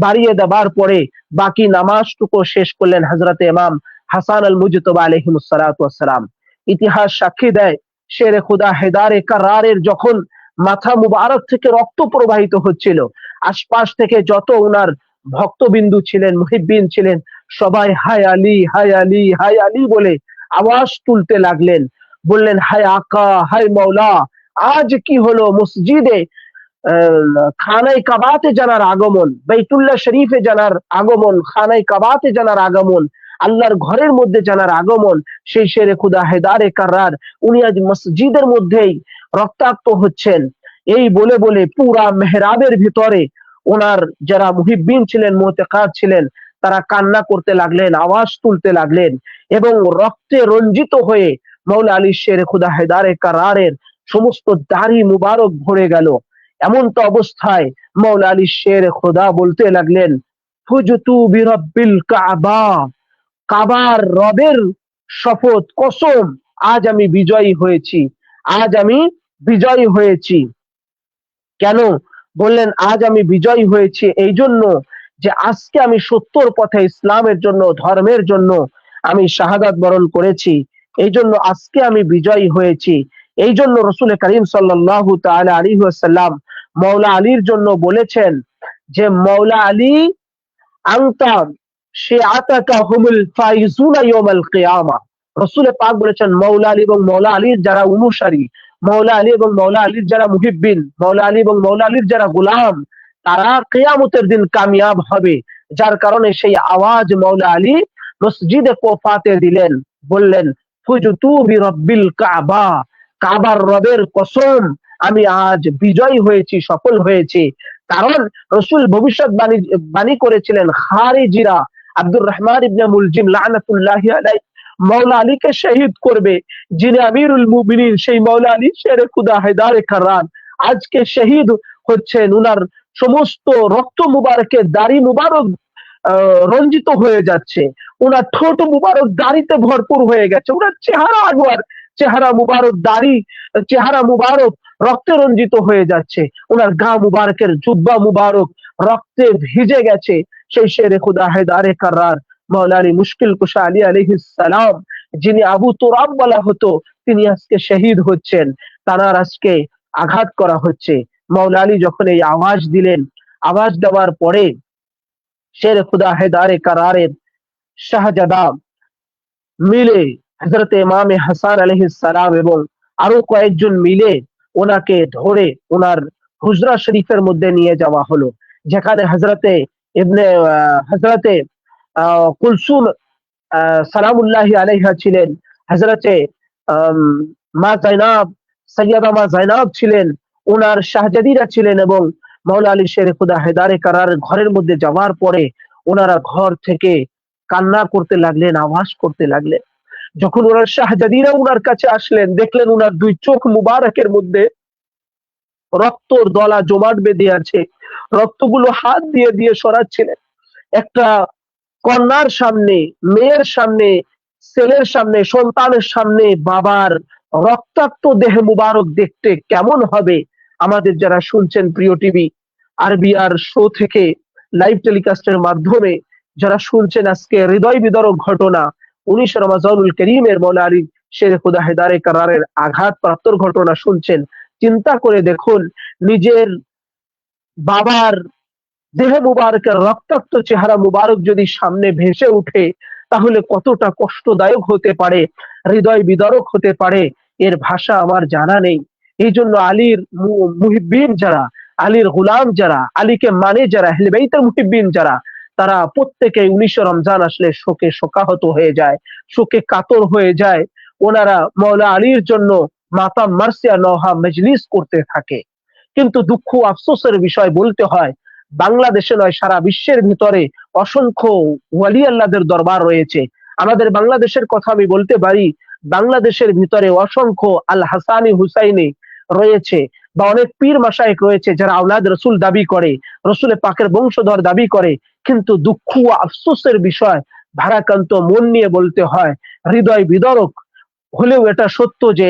বাড়িয়ে দেবার পরে বাকি নামাজটুকু শেষ করলেন হযরতে ইমাম হাসান আল মুজতবা আলাইহিস সালাতু ওয়াস সালাম। ইতিহাস সাক্ষী দেয়, শেরে খুদা হেদারে কারারের যখন মাথা মুবারক থেকে রক্ত প্রবাহিত হচ্ছিল, আশপাশ থেকে যত উনার ভক্তবিন্দু ছিলেন, মুহিব্বিন ছিলেন, সবাই হায় আলী, হায় আলী, হায় আলী বলে আওয়াজ তুলতে লাগলেন। বললেন, হায় আকা, হায় মৌলা, আজ কি হলো? মসজিদে খানায় কাবাতে জানার আগমন, বাইতুল্লাহ শরীফে জানার আগমন, খানায় কাবাতে জানার আগমন, আল্লাহর ঘরের মধ্যে জানার আগমন, সেই শেরে খুদা হেদারে কাররার উনি আজ মসজিদের মধ্যেই রক্তাক্ত হচ্ছেন। এই বলে বলে পুরা মেহরাবের ভিতরে ওনার যারা মুহিব্বিন ছিলেন, মুতেকাদ ছিলেন, তারা কান্না করতে লাগলেন, আওয়াজ তুলতে লাগলেন এবং রক্তে রঞ্জিত হয়ে মৌলা আলী শের খুদা হেদারে কারারের সমস্ত দাড়ি মুবারক ভরে গেল। এমন তো অবস্থায় মৌলা আলী শের খুদা বলতে লাগলেন, ফুজতু বিরব্বিল কাবা, কাবার রবের শপথ কসম, আজ আমি বিজয়ী হয়েছি, আজ আমি বিজয়ী হয়েছি। কেন বললেন আজ আমি বিজয়ী হয়েছি? এই জন্য যে আজকে আমি সত্যর পথে ইসলামের জন্য, ধর্মের জন্য আমি শাহাদাত বরণ করেছি, এই জন্য আজকে আমি বিজয়ী হয়েছি। এই জন্য রসুল করিম সাল্লাল্লাহু তাআলা আলাইহি ওয়াসাল্লাম মৌলা আলীর জন্য বলেছেন যে মৌলা আলী আনতা শিআতাকা হুমুল ফাইজুনা ইয়াউমাল কিয়ামা। রাসূল পাক বলেছেন মৌলা আলী এবং মৌলা আলীর যারা অনুসারী, মৌলা আলী এবং মৌলা আলীর যারা মুহিব্বিন, মৌলা আলী এবং মৌলা আলীর যারা গোলাম, তারা কিয়ামতের দিন কামিয়াব হবে। যার কারণে সেই আওয়াজ মৌলা আলী মসজিদে কোফাতে দিলেন, বললেন ফুজতু বিরব্বিল কাবা, কাবার রবের কসম, আমি আজ বিজয়ী হয়েছি, সফল হয়েছি। কারণ রসুল ভবিষ্যৎবাণী বাণী করেছিলেন খারিজিরা আব্দুর রহমান ইবনে মুলজিম লানাতুল্লাহি আলাইহি মৌলা আলীকে শহীদ করবে। যিনি আমিরুল মুমিনিন সেই মৌলা আলী শেরে খুদা হেদারে কাররান আজকে শহীদ হচ্ছেন। উনার সমস্ত রক্ত মুবারকের দাড়ি মুবারক রঞ্জিত হয়ে যাচ্ছে, উনার ঠোঁট মুবারক দাড়িতে ভরপুর হয়ে গেছে, উনার চেহারা আনোয়ার, চেহারা মুবারক দাড়ি, চেহারা মুবারক রক্তে রঞ্জিত হয়ে যাচ্ছে, উনার গা মুবারকের জুব্বা মুবারক রক্তে ভিজে গেছে। সেই শেরে খুদা হেদারে কাররার মৌলা আলী মুশকিল কুশা আলী আলাইহিস সালাম, যিনি আবু তুরাব বলা হতো, তিনি আজকে শহীদ হচ্ছেন, তার আজকে আঘাত করা হচ্ছে। মৌলা আলী যখন এই আওয়াজ দিলেন, আওয়াজ দেওয়ার পরে শেরে খুদা হেদারে কাররারের শাহজাদা মিলে হযরত ইমামে হাসান আলাইহিস সালাম এবং আরো কয়েকজন মিলে ওনাকে ধরে ওনার হুজরা শরীফের মধ্যে নিয়ে যাওয়া হলো, যেখানে হযরতে ইবনে হযরতে কুলসুম সালামুল্লাহি আলাইহা ছিলেন, হযরতে মা জাইনাব, সৈয়দা মা জাইনাব ছিলেন, ওনার শাহজাদিরা ছিলেন। এবং মৌলা আলী শেরে খুদা হেদারে কারার ঘরের মধ্যে যাওয়ার পরে ওনারা ঘর থেকে কান্না করতে লাগলেন, আওয়াজ করতে লাগলেন। যখন ওনার শাহজাদিরা ওনার কাছে আসলেন, দেখলেন ওনার দুই চোখ মুবারকের মধ্যে রক্তর দলা জমাট বেঁধে আছে, রক্তগুলো হাত দিয়ে দিয়ে সরাচ্ছিলেন। একটা কন্যার সামনে, মেয়ের সামনে, ছেলের সামনে, সন্তানের সামনে বাবার রক্তাক্ত দেহ মুবারক দেখতে কেমন হবে? আমাদের যারা শুনছেন প্রিয় টিভি আরবিআর শো থেকে লাইভ টেলিকাস্টের মাধ্যমে যারা শুনছেন আজকে হৃদয় বিদারক ঘটনা 19 রমজানুল করিমের মৌলা আলী শেরে খুদা হেদারে কাররারের আঘাত প্রাপ্তর ঘটনা শুনছেন, চিন্তা করে দেখুন নিজের বাবার দেহ মুবারকের রক্তাক্ত চেহারা মুবারক যদি সামনে ভেসে উঠে তাহলে কতটা কষ্টদায়ক হতে পারে, হৃদয় বিদারক হতে পারে, এর ভাষা আমার জানা নেই। এই জন্য আলীর মুহিব্বিন যারা, আলীর গোলাম যারা, আলীকে মানে যারা, আহলে বাইতের মুহিব্বিন যারা, তারা প্রত্যেকে 19 রমজান আসলে শোকে শোকাহত হয়ে যায়, শোকে কাতর হয়ে যায়। ওনারা মৌলা আলীর জন্য মাতাম মার্সিয়া নওহা মজলিস করতে থাকে। কিন্তু দুঃখ আফসোসের বিষয় বলতে হয়, বাংলাদেশে নয় সারা বিশ্বের ভিতরে অসংখ্য ওয়ালি আল্লাহদের দরবার রয়েছে। আমাদের বাংলাদেশের কথা আমি বলতে পারি, বাংলাদেশের ভিতরে অসংখ্য আল হাসানি হুসাইনি রয়েছে বা অনেক পীর মাশায়েখ রয়েছে যারা আওলাদ রসুল দাবি করে, রসুলের পাকের বংশধর দাবি করে। কিন্তু দুঃখ আফসোসের বিষয়, ভারাক্রান্ত মন নিয়ে বলতে হয়, হৃদয় বিদারক হলেও এটা সত্য যে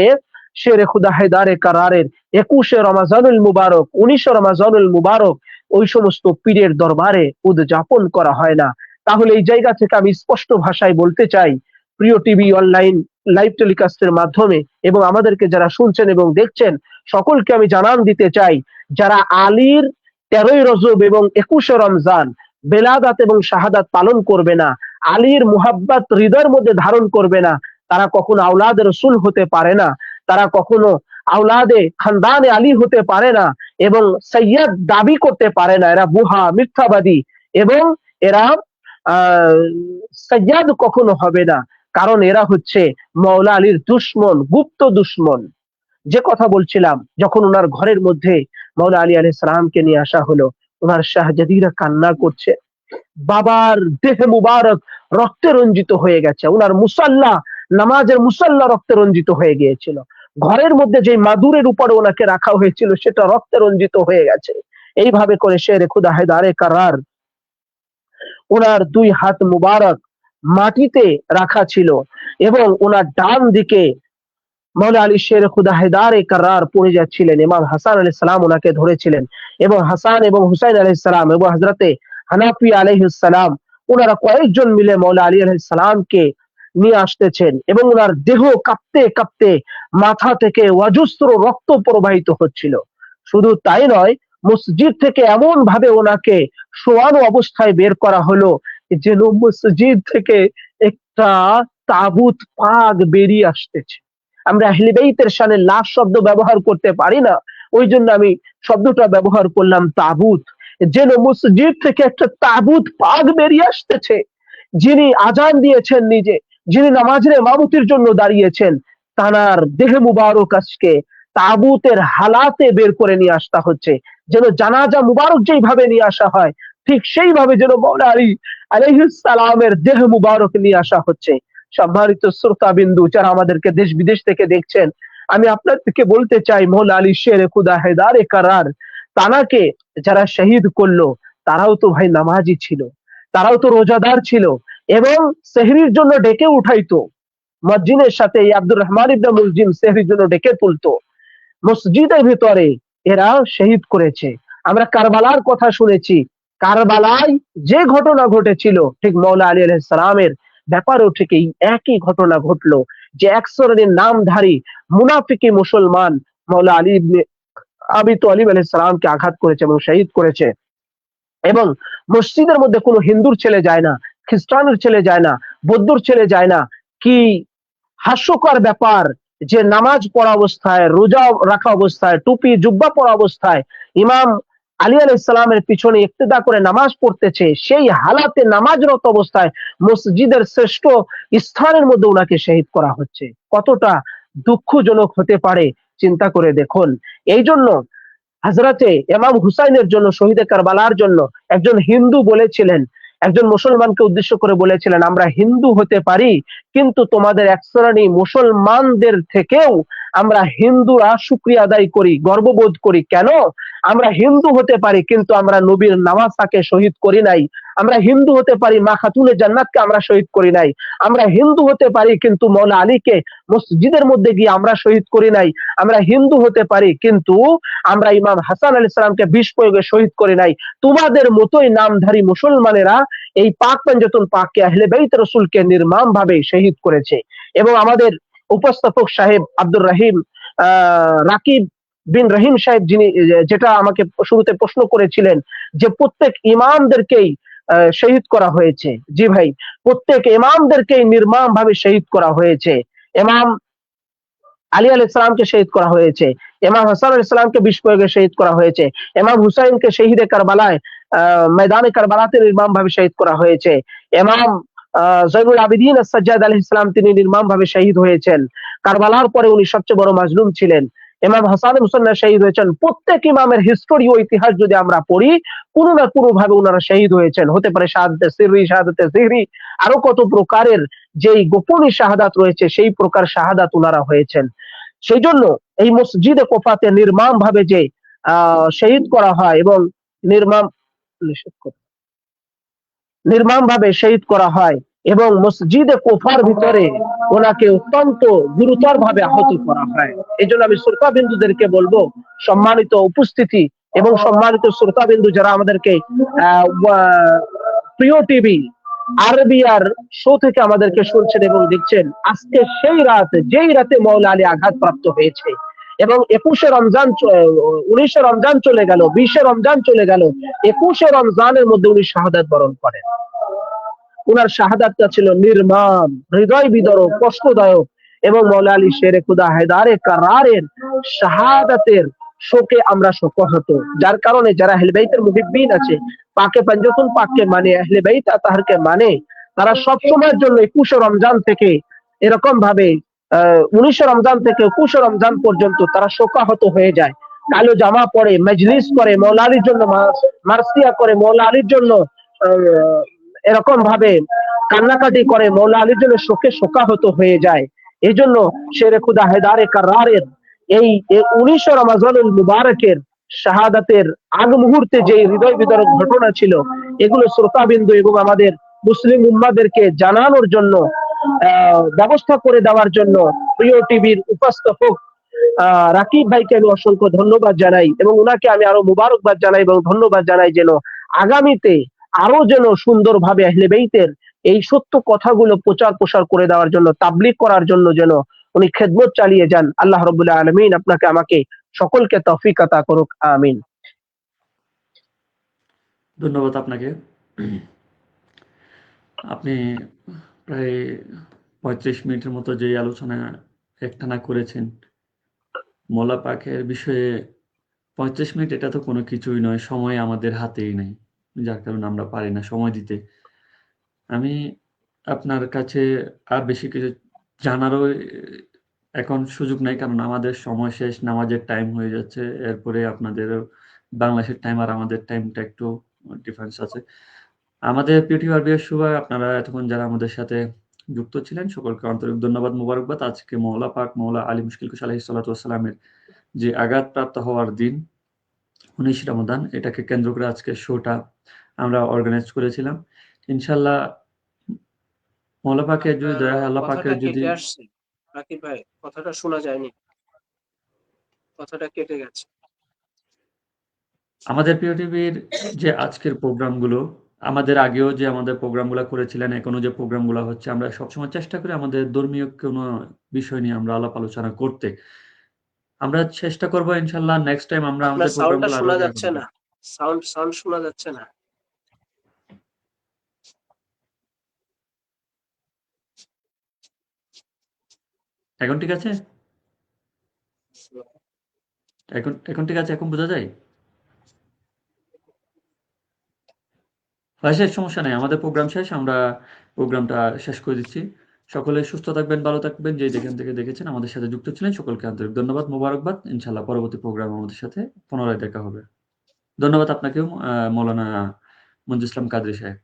শেরে খুদা হেদারে কাররারের 21 রমজানুল মুবারক, 19 রমজানুল মুবারক ওই সমস্ত পীরের দরবারে উদযাপন করা হয় না। তাহলে এই জায়গা থেকে আমি স্পষ্ট ভাষায় বলতে চাই, প্রিয় টিভি অনলাইন লাইভ টেলিকাস্টের মাধ্যমে এবং আমাদেরকে যারা শুনছেন এবং দেখছেন সকলকে আমি জানান দিতে চাই, যারা আলীর 13ই রজব এবং 21 রমজান বেলাদাত এবং শাহাদাত পালন করবে না, আলীর মুহাব্বত হৃদয়ের মধ্যে ধারণ করবে না, তারা কখনো আওলাদ রসুল হতে পারে না, তারা কখনো আওলাদে খানদানে আলী হতে পারে না এবং সৈয়দ দাবি করতে পারে না। এরা বুহা, মিথ্যাবাদী এবং এরা সাজ্জাদ কখনো হবে না, কারণ এরা হচ্ছে মাওলা আলীর দুশমন, গুপ্ত দুশমন। যে কথা বলছিলাম, যখন ওনার ঘরের মধ্যে মাওলা আলী আলাইহিস সালামকে নিয়ে আসা হলো, ওনার শাহজাদিরা কান্না করছে, বাবার দেহ মুবারক রক্তে রঞ্জিত হয়ে গেছে, ওনার মুসাল্লা, নামাজের মুসাল্লা রক্তে রঞ্জিত হয়ে গিয়েছিল, ঘরের মধ্যে যে মাদুরের উপরে ওনাকে রাখা হয়েছিল সেটা রক্তে রঞ্জিত হয়ে গেছে। এইভাবে করে শেরে খুদা হেদারে কারার ওনার দুই হাত মুবারক মাটিতে রাখা ছিল এবং ওনার ডান দিকে মাওলা আলী শের খুদা হেদারে কারার পড়ে যাচ্ছিলেন। ইমাম হাসান আলাইহিস সালাম ওনাকে ধরেছিলেন এবং হাসান এবং হুসাইন আলাইহিস সালাম এবং হযরতে হানাফি আলাইহিস সালাম ওনারা কয়েকজন মিলে মাওলা আলী আলাইহিস সালামকে নিয়ে আসতেছেন এবং ওনার দেহ কাঁপতে কাঁপতে মাথা থেকে অজস্র রক্ত প্রবাহিত হচ্ছিল। শুধু তাই নয়, মসজিদ থেকে এমন ভাবে ওনাকে শোয়ানো অবস্থায় বের করা হলো যেন মসজিদ থেকে একটা তাবুত পাক বেরিয়ে আসতেছে। আমরা আহলে বাইতের শানে লাশ শব্দ ব্যবহার করতে পারি না, ওই জন্য আমি শব্দটা ব্যবহার করলাম তাবুত। যেন মসজিদ থেকে একটা তাবুত পাক বেরিয়ে আসতেছে। যিনি আজান দিয়েছেন নিজে, যিনি নামাজের ইমামতির জন্য দাঁড়িয়েছেন, তানার দেহ মুবারক আজকে তাবুতের হালাতে বের করে নিয়ে আসা হচ্ছে। যেন জানাজা মুবারক যেইভাবে নিয়ে আসা হয়, ঠিক সেইভাবে যেন মাওলা আলী আলাইহিস সালামের দেহ মুবারক নিয়ে আসা হচ্ছে। সম্মানিত শ্রোতা বিন্দু যারা আমাদেরকে দেশ বিদেশ থেকে দেখছেন, আমি আপনাদেরকে বলতে চাই, মাওলা আলী শের খুদা হেদারে কারার তানাকে যারা শহীদ করলো, তারাও তো ভাই নামাজি ছিল, তারাও তো রোজাদার ছিল এবং সেহরির জন্য ডেকে উঠাইতো। মসজিদের সাথে এই আব্দুর রহমান ইবনে মুলজিম সেহরির জন্য ডেকে তুলতো। মসজিদের ভিতরে এরা শহীদ করেছে। আমরা কারবালার কথা শুনেছি, কারবালায় যে ঘটনা ঘটেছিল ঠিক মাওলা আলী আলাইহিস সালামের ব্যাপারেও ঠিক এই একই ঘটনা ঘটলো, যে এক শ্রেণীর নামধারী মুনাফিকি মুসলমান মাওলা আলী ইবনে আবি তালিব আলাইহিস সালামকে আঘাত করেছে এবং শহীদ করেছে। এবং মসজিদের মধ্যে কোনো হিন্দুর ছেলে যায় না, খ্রিস্টানের ছেলে যায় না, বৌদ্ধর ছেলে যায় না। কি হাস্যকর ব্যাপার যে নামাজ পড়া অবস্থায়, রোজা রাখা অবস্থায়, টুপি জুব্বা পড়া অবস্থায় ইমাম আলী আলাইহিস সালামের পিছনে ইক্তেদা করে নামাজ পড়তেছে, সেই হালাতে নামাজরত অবস্থায় মসজিদের শ্রেষ্ঠ স্থানের মধ্যে ওনাকে শহীদ করা হচ্ছে। কতটা দুঃখজনক হতে পারে চিন্তা করে দেখুন। এই জন্য হযরতে ইমাম হুসাইনের জন্য, শহীদে কারবালার জন্য একজন হিন্দু বলেছিলেন, একজন মুসলমানকে উদ্দেশ্য করে বলেছিলেন, আমরা হিন্দু হতে পারি কিন্তু তোমাদের এক শ্রেণী মুসলমানদের থেকেও আমরা হিন্দুরা শুকরিয়া আদায় করি, গর্ববোধ করি। কেন? আমরা হিন্দু হতে পারি কিন্তু আমরা নবীর নামাজকে শহীদ করি নাই। আমরা হিন্দু হতে পারি, মা খাতুনে জান্নাতকে আমরা শহীদ করি নাই। আমরা হিন্দু হতে পারি কিন্তু মাওলা আলীকে মসজিদের মধ্যে গিয়ে আমরা শহীদ করি নাই। আমরা হিন্দু হতে পারি কিন্তু আমরা ইমাম হাসান আলাইহিস সালামকে বিষ প্রয়োগে শহীদ করি নাই। তোমাদের মতোই নামধারী মুসলমানেরা এই পাক পাঞ্জাতুল পাককে, আহলে বাইত রাসূলকে নির্মম ভাবে শহীদ করেছে। এবং আমাদের উপস্থাপক সাহেব আব্দুর রহিম রাকিব বিন রহিম সাহেব, যিনি যেটা আমাকে শুরুতে প্রশ্ন করেছিলেন যে প্রত্যেক ইমামদেরকেই শহীদ করা হয়েছে। জি ভাই, প্রত্যেক ইমামদেরকেই নির্মম ভাবে শহীদ করা হয়েছে। ইমাম আলী আলাইহিস সালামকে শহীদ করা হয়েছে, ইমাম হাসান আলাইহিস সালামকে বিষ প্রয়োগে শহীদ করা হয়েছে, ইমাম হুসাইনকে শহীদে কারবালায় ময়দানে কারবালাতে নির্মম ভাবে শহীদ করা হয়েছে, ইমাম জয়নুল আবেদিন আস-সাজ্জাদ আলাইহিস সালাম তিনি নির্মম ভাবে শহীদ হয়েছেন। কারবালার পরে উনি সবচেয়ে বড় মাজলুম ছিলেন। ইমাম হাসান মুসান্না শহীদ হয়েছেন। প্রত্যেক ইমামের হিস্টোরি ও ইতিহাস যদি আমরা পড়ি, কোনো না কোনো ভাবে ওনারা শহীদ হয়েছেন। হতে পারে শাহাদাতে সিররি, শাহাদাতে জিহরি, আরো কত প্রকারের যেই গোপনী শাহাদাত রয়েছে সেই প্রকার শাহাদাত ওনারা হয়েছেন। সেই জন্য এই মসজিদে কোফাতে নির্মম ভাবে যে শহীদ করা হয় এবং নির্মম ভাবে শহীদ করা হয় এবং মসজিদে কোফার ভিতরে ওনাকে অত্যন্ত গুরুতর ভাবে আহত করা হয়। এই জন্য আমি শ্রোতা বিন্দুদেরকে বলবো, সম্মানিত উপস্থিতি এবং সম্মানিত শ্রোতা বিন্দু যারা আমাদেরকে প্রিয় টিভি আরবিয়ার শো থেকে আমাদেরকে শুনছেন এবং দেখছেন, আজকে সেই রাত যেই রাতে মাওলা আলী আঘাতপ্রাপ্ত হয়েছে এবং 21শে রমজান 19শে রমজান চলে গেল, 20শে রমজান চলে গেল, 21শে রমজানের মধ্যে উনি শাহাদাত বরণ করেন। উনার শাহাদাতটা ছিল নির্মম, হৃদয় বিদারক, কষ্টদায়ক এবং মাওলা আলী শেরে খুদা হেদারে কারারের শাহাদাতের শোকে আমরা শোকাহত। যার কারণে যারা আহলে বাইতের মুহিব্বিন আছে, পাকে পাঞ্জাতুল পাককে মানে, আহলে বাইত আতাহারকে মানে, তারা সব সময়ের জন্য 21 রমজান থেকে এরকম ভাবে 19 রমজান থেকে 21 রমজান পর্যন্ত তারা শোকাহত হয়ে যায়। কালো জামা পরে মজলিস করে মৌলা আলীর জন্য মার্সিয়া করে মৌলা আলীর জন্য এরকম ভাবে কান্নাকাটি করে মৌলা আলীর জন্য শোকে শোকাহত হয়ে যায়। এই জন্য শেরে খুদা হেদারে কার্রারের এই 19 রমজানুল মুবারকের শাহাদাতের আগ মুহূর্তে যে হৃদয় বিদারক ঘটনা ছিল, এগুলো শ্রোতাবিন্দু এবং আমাদের মুসলিম উম্মাদেরকে জানানোর জন্য, ব্যবস্থা করে দেওয়ার জন্য প্রিয় টিভির উপস্থাপক রাকিব ভাইকে আমি অসংখ্য ধন্যবাদ জানাই এবং উনাকে আমি আরো মুবারকবাদ জানাই এবং ধন্যবাদ জানাই যেন আগামীতে আরো যেন সুন্দরভাবে আহলে বাইতের এই সত্য কথাগুলো প্রচার প্রসার করে দেওয়ার জন্য, তাবলীগ করার জন্য যেন উনি খেদমত চালিয়ে যান। আল্লাহ রাব্বুল আলামিন আপনাকে আমাকে সকলকে তৌফিক আতা করুক, আমিন। ধন্যবাদ আপনাকে। আপনি প্রায় 35 মিনিটের মতো যে আলোচনা একটানা করেছেন মৌলা পাকের বিষয়ে, 35 মিনিট এটা তো কোনো কিছুই নয়, সময় আমাদের হাতেই নাই, যার কারণে আমরা পারি না সময় দিতে। আমি আপনার কাছে আর বেশি কিছু জানারও এখন সুযোগ নাই, কারণ আমাদের সময় শেষ, নামাজের টাইম হয়ে যাচ্ছে। এরপরে আপনাদেরও বাংলাদেশের টাইম আর আমাদের টাইমটা একটু ডিফারেন্স আছে। আমাদের পিউটিউবার বৃহস্পতিবার আপনারা এতক্ষণ যারা আমাদের সাথে যুক্ত ছিলেন সকলকে আন্তরিক ধন্যবাদ, মোবারকবাদ। আজকে মৌলা পাক মৌলা আলী মুশকিল কুশা আলাইহিস সালাতু ওয়াস সালামের যে আঘাতপ্রাপ্ত হওয়ার দিন 19 রমাদান, এটাকে কেন্দ্র করে আজকে শোটা আমরা অর্গানাইজ করেছিলাম। ইনশাআল্লাহ মৌলা পাকের যদি দয়া হয়, আল্লাহ পাকের যদি রাকিব ভাই কথাটা শোনা যায়নি, কথাটা কেটে গেছে। আমাদের প্রিয় টিভির যে আজকের প্রোগ্রামগুলো, আমাদের আগেও যে আমাদের প্রোগ্রামগুলো করেছিলেন, এখনো যে প্রোগ্রামগুলো হচ্ছে, আমরা সবসময় চেষ্টা করি আমাদের ধর্মীয় কোনো বিষয় নিয়ে আমরা আলাপ আলোচনা করতে। আমরা চেষ্টা করব ইনশাআল্লাহ নেক্সট টাইম আমরা আপনার আমাদের সাউন্ডটা প্রোগ্রামগুলো শোনা আরো যাচ্ছে না, সাউন্ড শোনা যাচ্ছে না। এখন ঠিক আছে? এখন ঠিক আছে? এখন বোঝা যায়? শেষ, সমস্যা নাই। আমাদের প্রোগ্রাম শেষ। আমরা প্রোগ্রামটা শেষ করে দিচ্ছি। সকলে সুস্থ থাকবেন, ভালো থাকবেন। যে যেখান থেকে দেখেছেন, আমাদের সাথে যুক্ত ছিলেন, সকলকে আন্তরিক ধন্যবাদ, মোবারকবাদ। ইনশাআল্লাহ পরবর্তী প্রোগ্রামে আমাদের সাথে পুনরায় দেখা হবে। ধন্যবাদ আপনাকেও মৌলানা মঞ্জু ইসলাম কাদরী সাহেব।